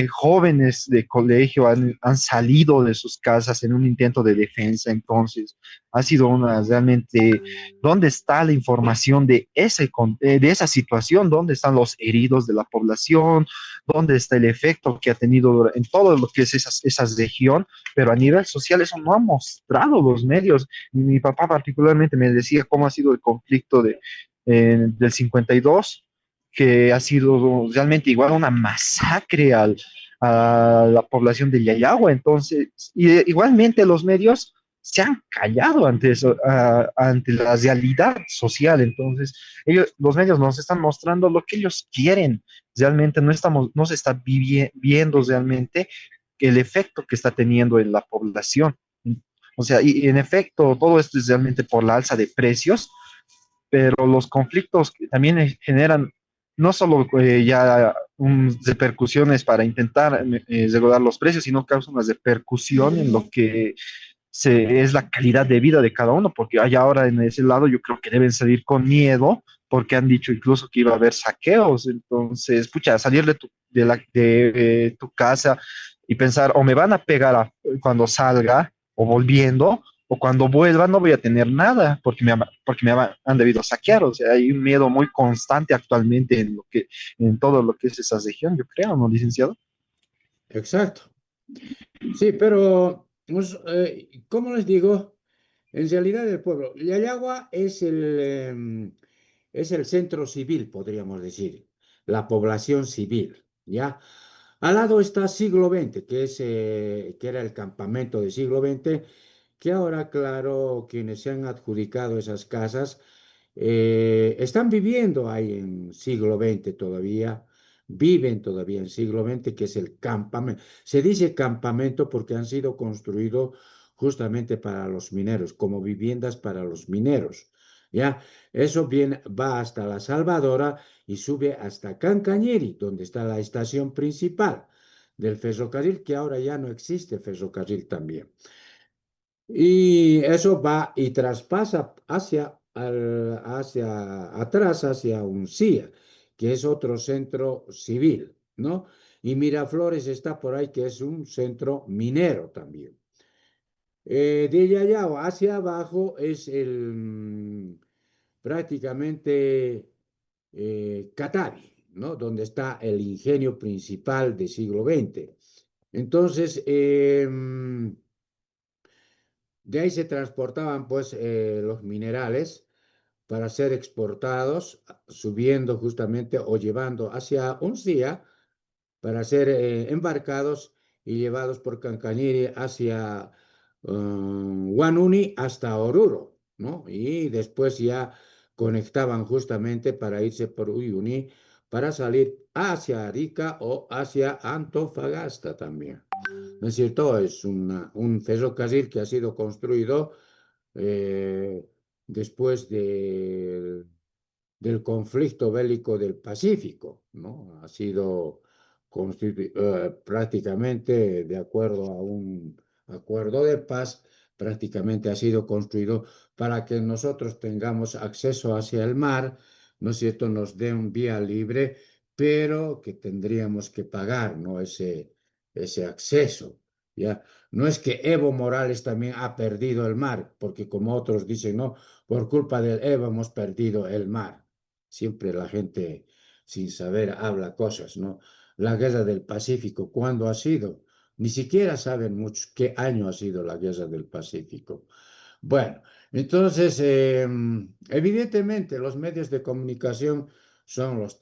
jóvenes de colegio han salido de sus casas en un intento de defensa. Entonces, ha sido una realmente, ¿dónde está la información de esa situación? ¿Dónde están los heridos de la población? ¿Dónde está el efecto que ha tenido en todo lo que es esa región? Pero a nivel social eso no ha mostrado los medios. Mi papá particularmente me decía cómo ha sido el conflicto del 52, que ha sido realmente igual una masacre a la población de Yayagua. Entonces, igualmente los medios se han callado ante eso, ante la realidad social. Entonces, los medios nos están mostrando lo que ellos quieren. Realmente no se está viendo realmente el efecto que está teniendo en la población. O sea, y en efecto, todo esto es realmente por la alza de precios, pero los conflictos que también generan no solo ya repercusiones para intentar regular los precios, sino causan una repercusión en lo que es la calidad de vida de cada uno, porque hay ahora en ese lado yo creo que deben salir con miedo, porque han dicho incluso que iba a haber saqueos. Entonces, pucha, salir de tu casa y pensar, o me van a pegar cuando salga, o volviendo, o cuando vuelva no voy a tener nada, han debido saquear. O sea, hay un miedo muy constante actualmente en todo lo que es esa región, yo creo, ¿no, licenciado? exacto. Sí, pero, pues, ¿cómo les digo? En realidad el pueblo, Yayagua es el centro civil, podríamos decir, la población civil, ¿ya? Al lado está Siglo XX, que era el campamento de Siglo XX, que ahora, claro, quienes se han adjudicado esas casas están viviendo ahí en siglo XX todavía, viven todavía en siglo XX, que es el campamento. Se dice campamento porque han sido construidos justamente para los mineros, como viviendas para los mineros. ¿Ya? Eso viene, va hasta La Salvadora y sube hasta Cancañiri, donde está la estación principal del ferrocarril, que ahora ya no existe ferrocarril también. Y eso va y traspasa hacia atrás, hacia Uncía, que es otro centro civil, ¿no? Y Miraflores está por ahí, que es un centro minero también. De Yayao hacia abajo es prácticamente Catavi, ¿no? Donde está el ingenio principal del siglo XX. Entonces, de ahí se transportaban pues los minerales para ser exportados, subiendo justamente o llevando hacia Uncía para ser embarcados y llevados por Cancañiri hacia Huanuni hasta Oruro, ¿no? Y después ya conectaban justamente para irse por Uyuni para salir hacia Arica o hacia Antofagasta también. ¿No es cierto? Es un ferrocarril que ha sido construido eh, después del conflicto bélico del Pacífico, ¿no? Ha sido prácticamente de acuerdo a un acuerdo de paz, prácticamente ha sido construido para que nosotros tengamos acceso hacia el mar, ¿no es cierto? Nos dé un vía libre, pero que tendríamos que pagar, ¿no? Ese acceso, ¿ya? No es que Evo Morales también ha perdido el mar, porque como otros dicen, no, por culpa del Evo hemos perdido el mar. Siempre la gente sin saber habla cosas, ¿no? La guerra del Pacífico, ¿cuándo ha sido? Ni siquiera saben muchos qué año ha sido la guerra del Pacífico. Bueno, entonces, evidentemente los medios de comunicación son los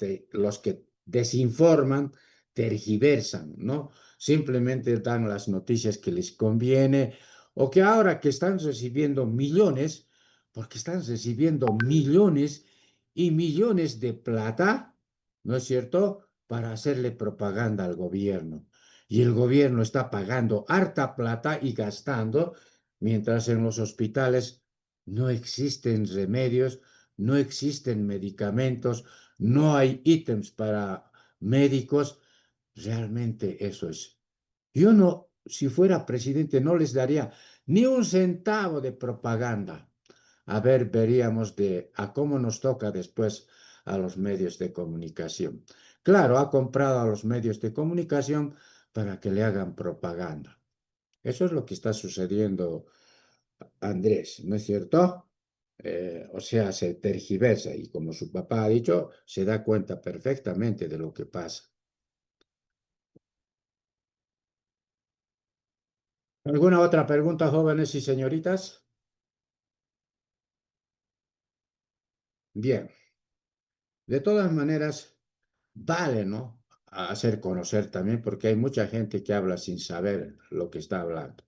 que desinforman, tergiversan, ¿no? Simplemente dan las noticias que les conviene o que ahora que están recibiendo millones, porque están recibiendo millones y millones de plata, ¿no es cierto?, para hacerle propaganda al gobierno. Y el gobierno está pagando harta plata y gastando, mientras en los hospitales no existen remedios, no existen medicamentos, no hay ítems para médicos. Realmente eso es. Yo no, si fuera presidente, no les daría ni un centavo de propaganda. A ver, veríamos a cómo nos toca después a los medios de comunicación. Claro, ha comprado a los medios de comunicación para que le hagan propaganda. Eso es lo que está sucediendo, Andrés, ¿no es cierto? O sea, se tergiversa y como su papá ha dicho, se da cuenta perfectamente de lo que pasa. ¿Alguna otra pregunta, jóvenes y señoritas? Bien, de todas maneras, vale, ¿no? A hacer conocer también, porque hay mucha gente que habla sin saber lo que está hablando.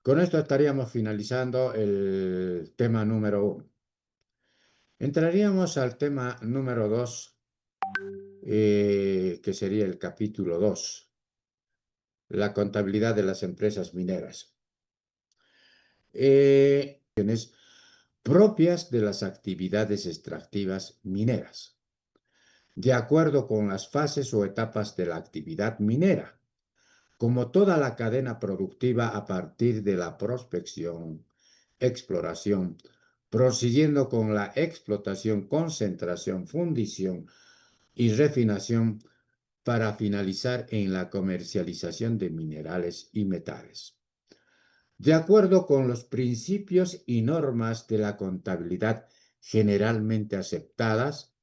Con esto estaríamos finalizando el tema número 1. Entraríamos al tema número 2, que sería el capítulo 2, la contabilidad de las empresas mineras. Propias de las actividades extractivas mineras, de acuerdo con las fases o etapas de la actividad minera, como toda la cadena productiva a partir de la prospección, exploración, prosiguiendo con la explotación, concentración, fundición y refinación para finalizar en la comercialización de minerales y metales. De acuerdo con los principios y normas de la contabilidad generalmente aceptadas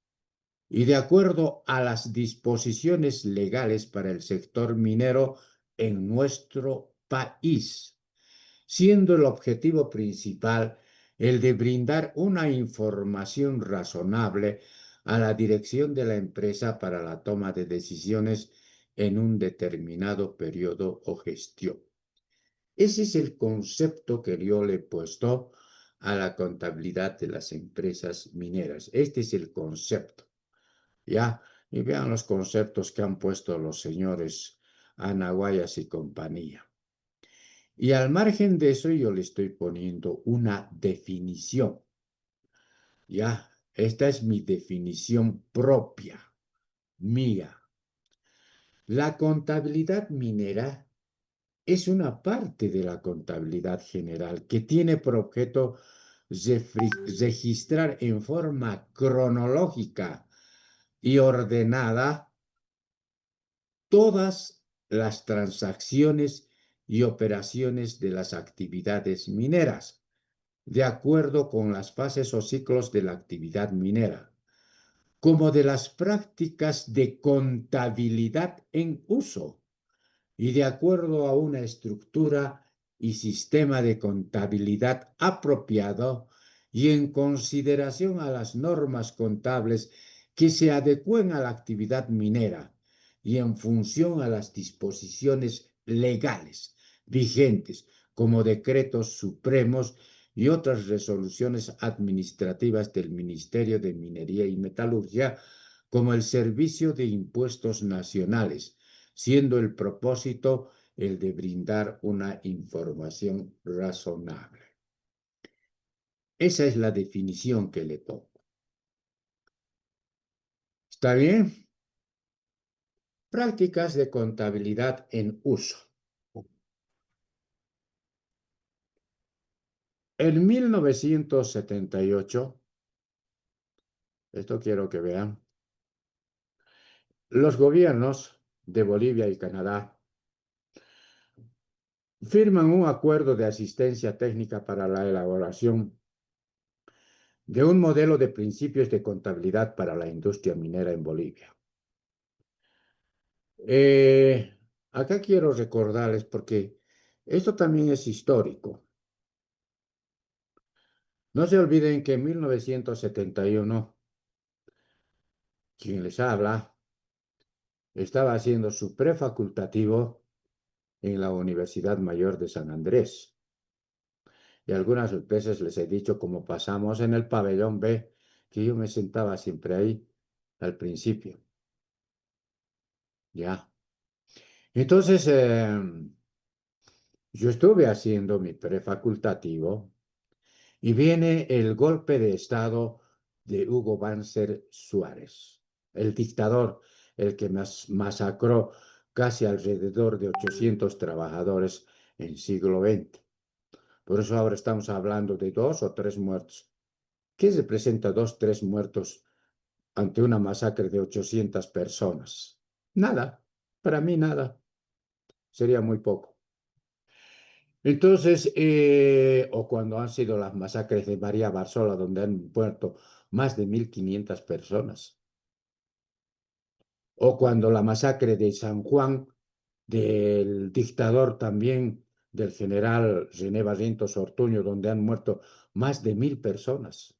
y de acuerdo a las disposiciones legales para el sector minero en nuestro país, siendo el objetivo principal el de brindar una información razonable a la dirección de la empresa para la toma de decisiones en un determinado periodo o gestión. Ese es el concepto que yo le he puesto a la contabilidad de las empresas mineras. Este es el concepto, ¿ya? Y vean los conceptos que han puesto los señores Ana Guayas y compañía. Y al margen de eso, yo le estoy poniendo una definición, ¿ya? Esta es mi definición propia, mía. La contabilidad minera es una parte de la contabilidad general que tiene por objeto registrar en forma cronológica y ordenada todas las transacciones y operaciones de las actividades mineras, de acuerdo con las fases o ciclos de la actividad minera, como de las prácticas de contabilidad en uso y de acuerdo a una estructura y sistema de contabilidad apropiado y en consideración a las normas contables que se adecúen a la actividad minera y en función a las disposiciones legales vigentes como decretos supremos y otras resoluciones administrativas del Ministerio de Minería y Metalurgia, como el Servicio de Impuestos Nacionales, siendo el propósito el de brindar una información razonable. Esa es la definición que le pongo. ¿Está bien? Prácticas de contabilidad en uso. En 1978, esto quiero que vean, los gobiernos de Bolivia y Canadá firman un acuerdo de asistencia técnica para la elaboración de un modelo de principios de contabilidad para la industria minera en Bolivia. Acá quiero recordarles, porque esto también es histórico. No se olviden que en 1971, quien les habla estaba haciendo su prefacultativo en la Universidad Mayor de San Andrés. Y algunas veces les he dicho, como pasamos en el pabellón B, que yo me sentaba siempre ahí al principio. Ya. Entonces, yo estuve haciendo mi prefacultativo y viene el golpe de estado de Hugo Banzer Suárez, el dictador, el que masacró casi alrededor de 800 trabajadores en siglo XX. Por eso ahora estamos hablando de 2 o 3 muertos. ¿Qué representa 2 o 3 muertos ante una masacre de 800 personas? Nada, para mí nada, sería muy poco. Entonces, o cuando han sido las masacres de María Barzola, donde han muerto más de 1.500 personas, o cuando la masacre de San Juan, del dictador también, del general René Barrientos Ortuño, donde han muerto más de 1.000 personas.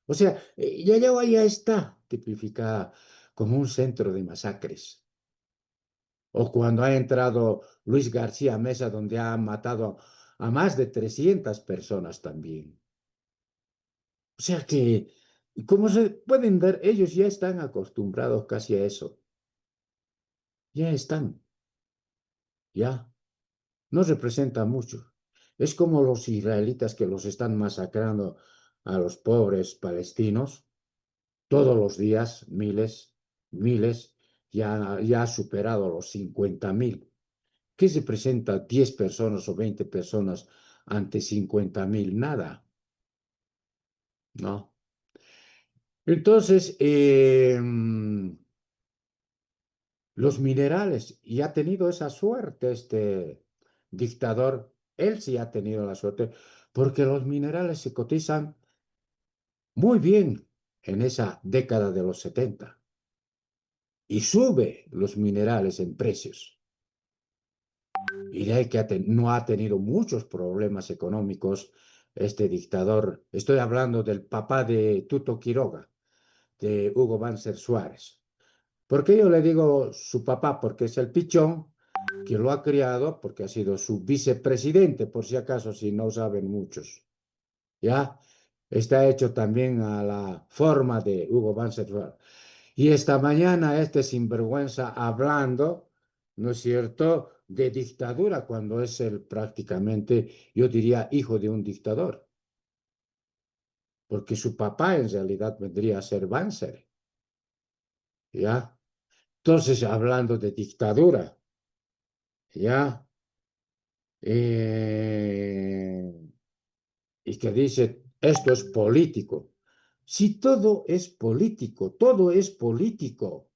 O sea, ya está tipificada como un centro de masacres. O cuando ha entrado Luis García Mesa, donde ha matado a más de 300 personas también. O sea que, como se pueden ver, ellos ya están acostumbrados casi a eso. Ya están, ya. No representa mucho. Es como los israelitas que los están masacrando a los pobres palestinos todos los días, miles, miles, ya ha superado los 50.000. ¿Qué se presenta 10 personas o 20 personas ante 50.000? Nada, ¿no? Entonces, los minerales, y ha tenido esa suerte este dictador, él sí ha tenido la suerte, porque los minerales se cotizan muy bien en esa década de los 70 y sube los minerales en precios. Y de ahí que no ha tenido muchos problemas económicos este dictador. Estoy hablando del papá de Tuto Quiroga, de Hugo Banzer Suárez. ¿Por qué yo le digo su papá? Porque es el pichón que lo ha criado, porque ha sido su vicepresidente, por si acaso, si no saben muchos. ¿Ya? Está hecho también a la forma de Hugo Banzer Suárez. Y esta mañana este sinvergüenza hablando, ¿no es cierto?, de dictadura, cuando es el prácticamente, yo diría, hijo de un dictador, porque su papá en realidad vendría a ser Banzer, ¿ya? Entonces, hablando de dictadura, ¿ya? Y que dice, esto es político. Si todo es político, todo es político.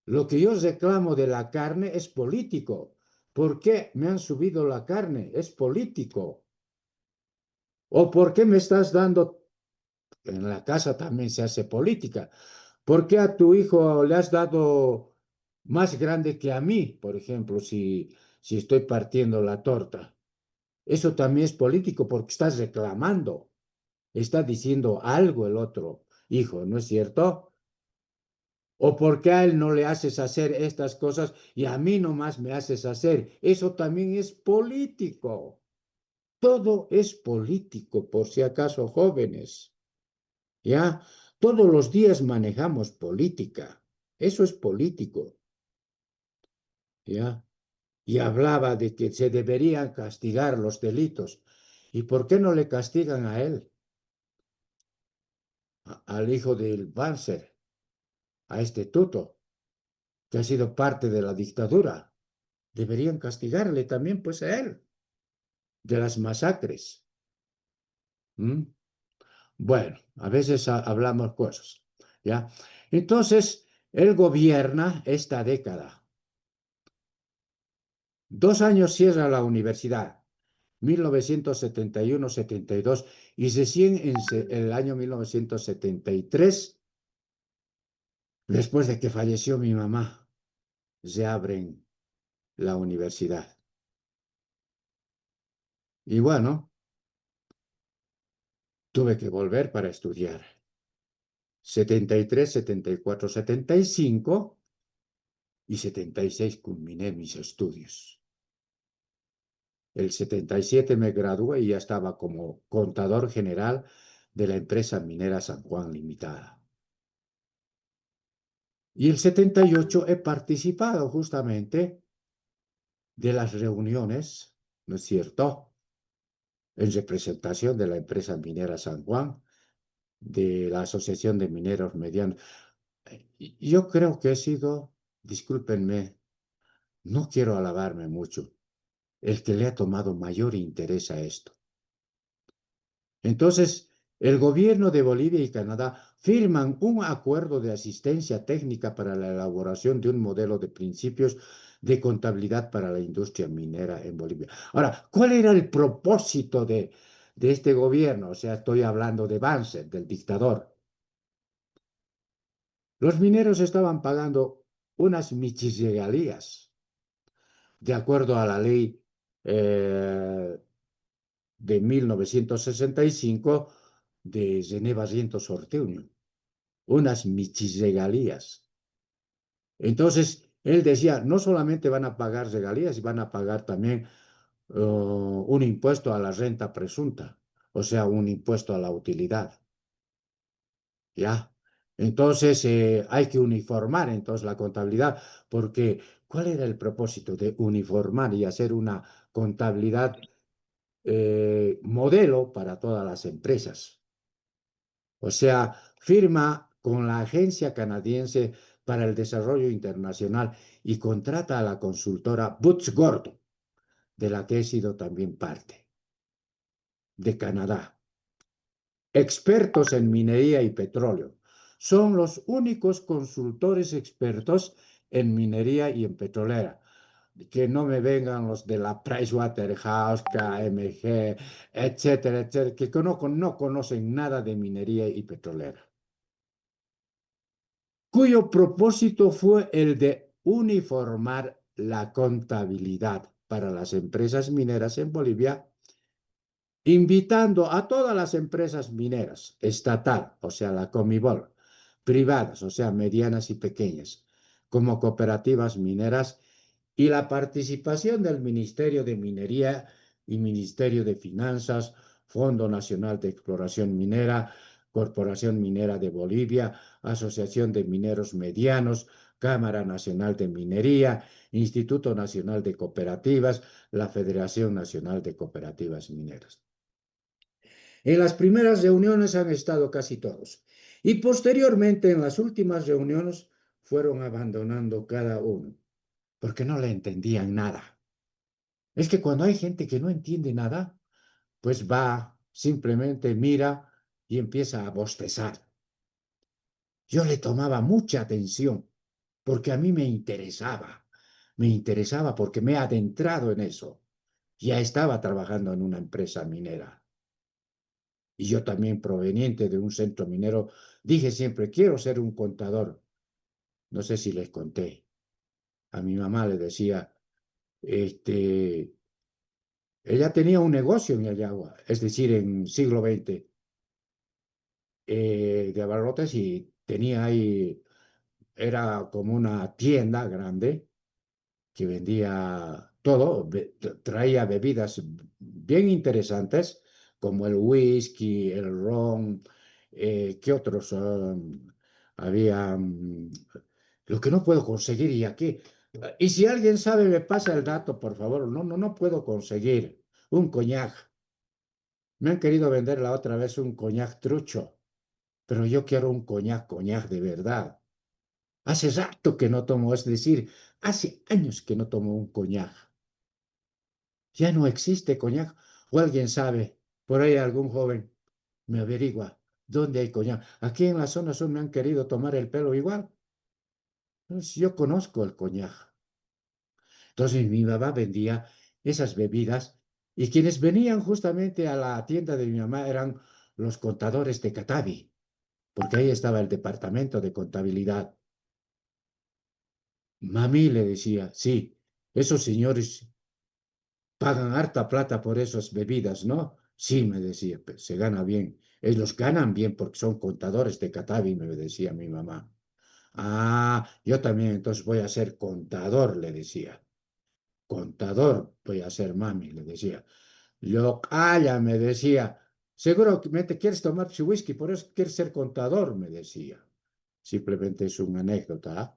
Lo que yo reclamo de la carne es político. ¿Por qué me han subido la carne? Es político. ¿O por qué me estás dando? En la casa también se hace política. ¿Por qué a tu hijo le has dado más grande que a mí, por ejemplo, si estoy partiendo la torta? Eso también es político porque estás reclamando, está diciendo algo el otro hijo, ¿no es cierto? ¿O por qué a él no le haces hacer estas cosas y a mí nomás me haces hacer? Eso también es político. Todo es político, por si acaso, jóvenes. ¿Ya? Todos los días manejamos política. Eso es político. ¿Ya? Y hablaba de que se deberían castigar los delitos. ¿Y por qué no le castigan a él? Al hijo del Banzer, a este Tuto, que ha sido parte de la dictadura. Deberían castigarle también, pues, a él, de las masacres. ¿Mm? Bueno, a veces hablamos cosas, ¿ya? Entonces, él gobierna esta década. 2 años cierra la universidad, 1971-72, y recién en el año 1973, después de que falleció mi mamá, se abren la universidad. Y bueno, tuve que volver para estudiar. 73, 74, 75 y 76 culminé mis estudios. El 77 me gradué y ya estaba como contador general de la empresa minera San Juan Limitada. Y el 78 he participado justamente de las reuniones, ¿no es cierto?, en representación de la empresa minera San Juan, de la Asociación de Mineros Medianos. Yo creo que he sido, discúlpenme, no quiero alabarme mucho, el que le ha tomado mayor interés a esto. Entonces, el gobierno de Bolivia y Canadá firman un acuerdo de asistencia técnica para la elaboración de un modelo de principios de contabilidad para la industria minera en Bolivia. Ahora, ¿cuál era el propósito de este gobierno? O sea, estoy hablando de Banzer, del dictador. Los mineros estaban pagando unas michis de acuerdo a la ley de 1965 de René Barrientos Ortuño, unas michis. Entonces, él decía, no solamente van a pagar regalías, van a pagar también un impuesto a la renta presunta, o sea, un impuesto a la utilidad. ¿Ya? Entonces, hay que uniformar entonces la contabilidad, porque ¿cuál era el propósito de uniformar y hacer una contabilidad modelo para todas las empresas? O sea, firma con la Agencia Canadiense para el Desarrollo Internacional y contrata a la consultora Boots Gordon, de la que he sido también parte, de Canadá. Expertos en minería y petróleo. Son los únicos consultores expertos en minería y en petrolera. Que no me vengan los de la Pricewaterhouse, KMG, etcétera, etcétera, que no conocen nada de minería y petrolera, cuyo propósito fue el de uniformar la contabilidad para las empresas mineras en Bolivia invitando a todas las empresas mineras, estatal, o sea, la Comibol, privadas, o sea, medianas y pequeñas, como cooperativas mineras, y la participación del Ministerio de Minería y Ministerio de Finanzas, Fondo Nacional de Exploración Minera, Corporación Minera de Bolivia, Asociación de Mineros Medianos, Cámara Nacional de Minería, Instituto Nacional de Cooperativas, la Federación Nacional de Cooperativas Mineras. En las primeras reuniones han estado casi todos y posteriormente en las últimas reuniones fueron abandonando cada uno porque no le entendían nada. Es que cuando hay gente que no entiende nada, pues va, simplemente mira y empieza a bostezar. Yo le tomaba mucha atención porque a mí me interesaba porque me he adentrado en eso. Ya estaba trabajando en una empresa minera. Y yo también proveniente de un centro minero, dije siempre, quiero ser un contador. No sé si les conté. A mi mamá le decía, ella tenía un negocio en Yagua, es decir, en siglo XX, de abarrotes y tenía ahí, era como una tienda grande que vendía todo, traía bebidas bien interesantes, como el whisky, el ron, ¿qué otros? Había lo que no puedo conseguir y aquí. Y si alguien sabe, me pasa el dato, por favor. No puedo conseguir un coñac. Me han querido vender la otra vez un coñac trucho, pero yo quiero un coñac de verdad. Hace rato que no tomo, es decir, hace años que no tomo un coñac. Ya no existe coñac. O alguien sabe, por ahí algún joven me averigua dónde hay coñac. Aquí en la zona sur me han querido tomar el pelo igual. Entonces, yo conozco el coñac. Entonces mi mamá vendía esas bebidas y quienes venían justamente a la tienda de mi mamá eran los contadores de Catavi, porque ahí estaba el departamento de contabilidad. Mami le decía, sí, esos señores pagan harta plata por esas bebidas, ¿no? Sí, me decía, se gana bien. Ellos ganan bien porque son contadores de Catavi, me decía mi mamá. Ah, yo también, entonces voy a ser contador, le decía. Contador voy a ser, mami, le decía. Yo, calla, me decía. Seguro que te quieres tomar su whisky, por eso quieres ser contador, me decía. Simplemente es una anécdota, ¿ah?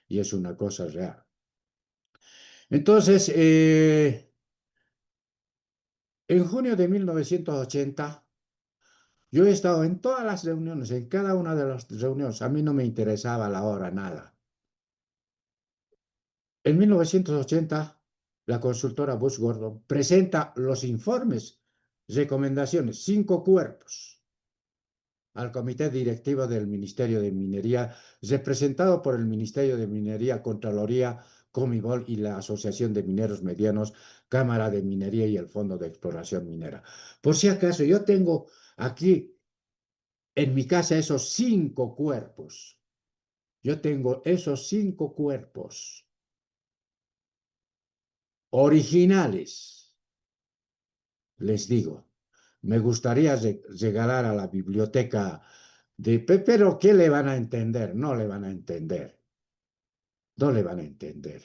Y es una cosa real. Entonces, en junio de 1980, yo he estado en todas las reuniones, en cada una de las reuniones. A mí no me interesaba la hora, nada. En 1980, la consultora Bush Gordon presenta los informes, recomendaciones, 5 cuerpos al Comité Directivo del Ministerio de Minería, representado por el Ministerio de Minería, Contraloría, Comibol y la Asociación de Mineros Medianos, Cámara de Minería y el Fondo de Exploración Minera. Por si acaso, yo tengo aquí en mi casa esos 5 cuerpos. Yo tengo esos 5 cuerpos originales, les digo. Me gustaría regalar a la biblioteca pero ¿qué le van a entender? No le van a entender. No le van a entender.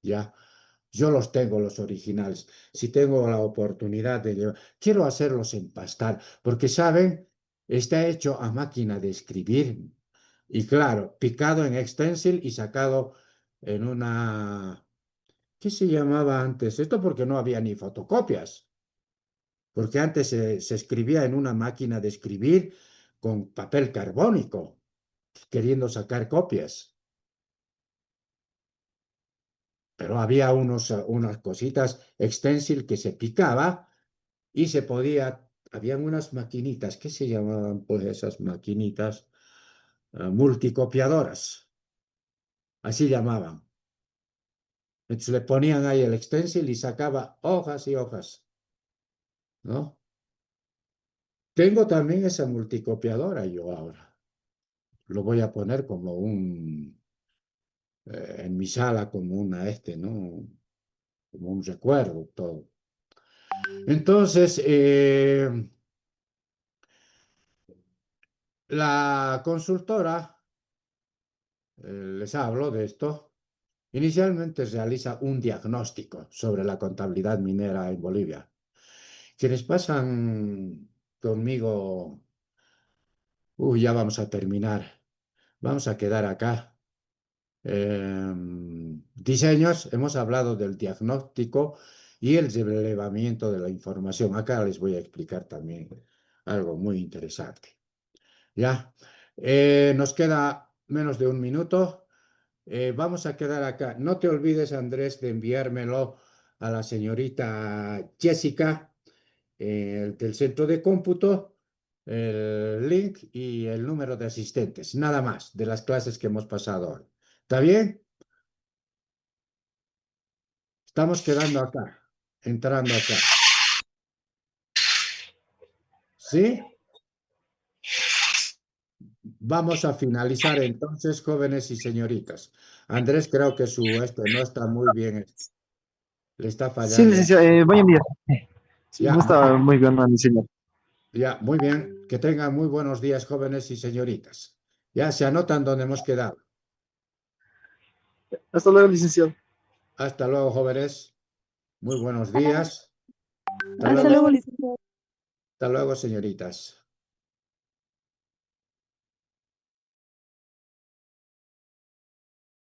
¿Ya? Yo los tengo, los originales. Si tengo la oportunidad de llevar, quiero hacerlos empastar, porque, ¿saben? Está hecho a máquina de escribir. Y claro, picado en Stencil y sacado en una, ¿qué se llamaba antes? Esto porque no había ni fotocopias, porque antes se escribía en una máquina de escribir con papel carbónico, queriendo sacar copias. Pero había unas cositas extensil que se picaba y se podía, habían unas maquinitas, ¿qué se llamaban pues esas maquinitas? Multicopiadoras, así llamaban. Entonces le ponían ahí el extensil y sacaba hojas y hojas, ¿no? Tengo también esa multicopiadora yo ahora. Lo voy a poner como en mi sala como una ¿no? Como un recuerdo todo. Entonces, la consultora, les hablo de esto, inicialmente realiza un diagnóstico sobre la contabilidad minera en Bolivia. Quienes pasan conmigo, ya vamos a terminar, vamos a quedar acá. Diseños, hemos hablado del diagnóstico y el relevamiento de la información. Acá les voy a explicar también algo muy interesante. Ya, nos queda menos de un minuto. Vamos a quedar acá. No te olvides, Andrés, de enviármelo a la señorita Jessica, del centro de cómputo, el link y el número de asistentes. Nada más de las clases que hemos pasado hoy. ¿Está bien? Estamos quedando acá, entrando acá. ¿Sí? Vamos a finalizar entonces, jóvenes y señoritas. Andrés, creo que su esto no está muy bien, le está Sí, fallando. licenciado, voy a enviar. Sí, no Ya, está muy bien, mi señor. ya, muy bien. Que tengan muy buenos días, jóvenes y señoritas. Ya se anotan donde hemos quedado. Hasta luego, licenciado. Hasta luego, jóvenes. Muy buenos Hasta luego. días. Hasta Hasta luego, luego, licenciado. hasta luego, señoritas.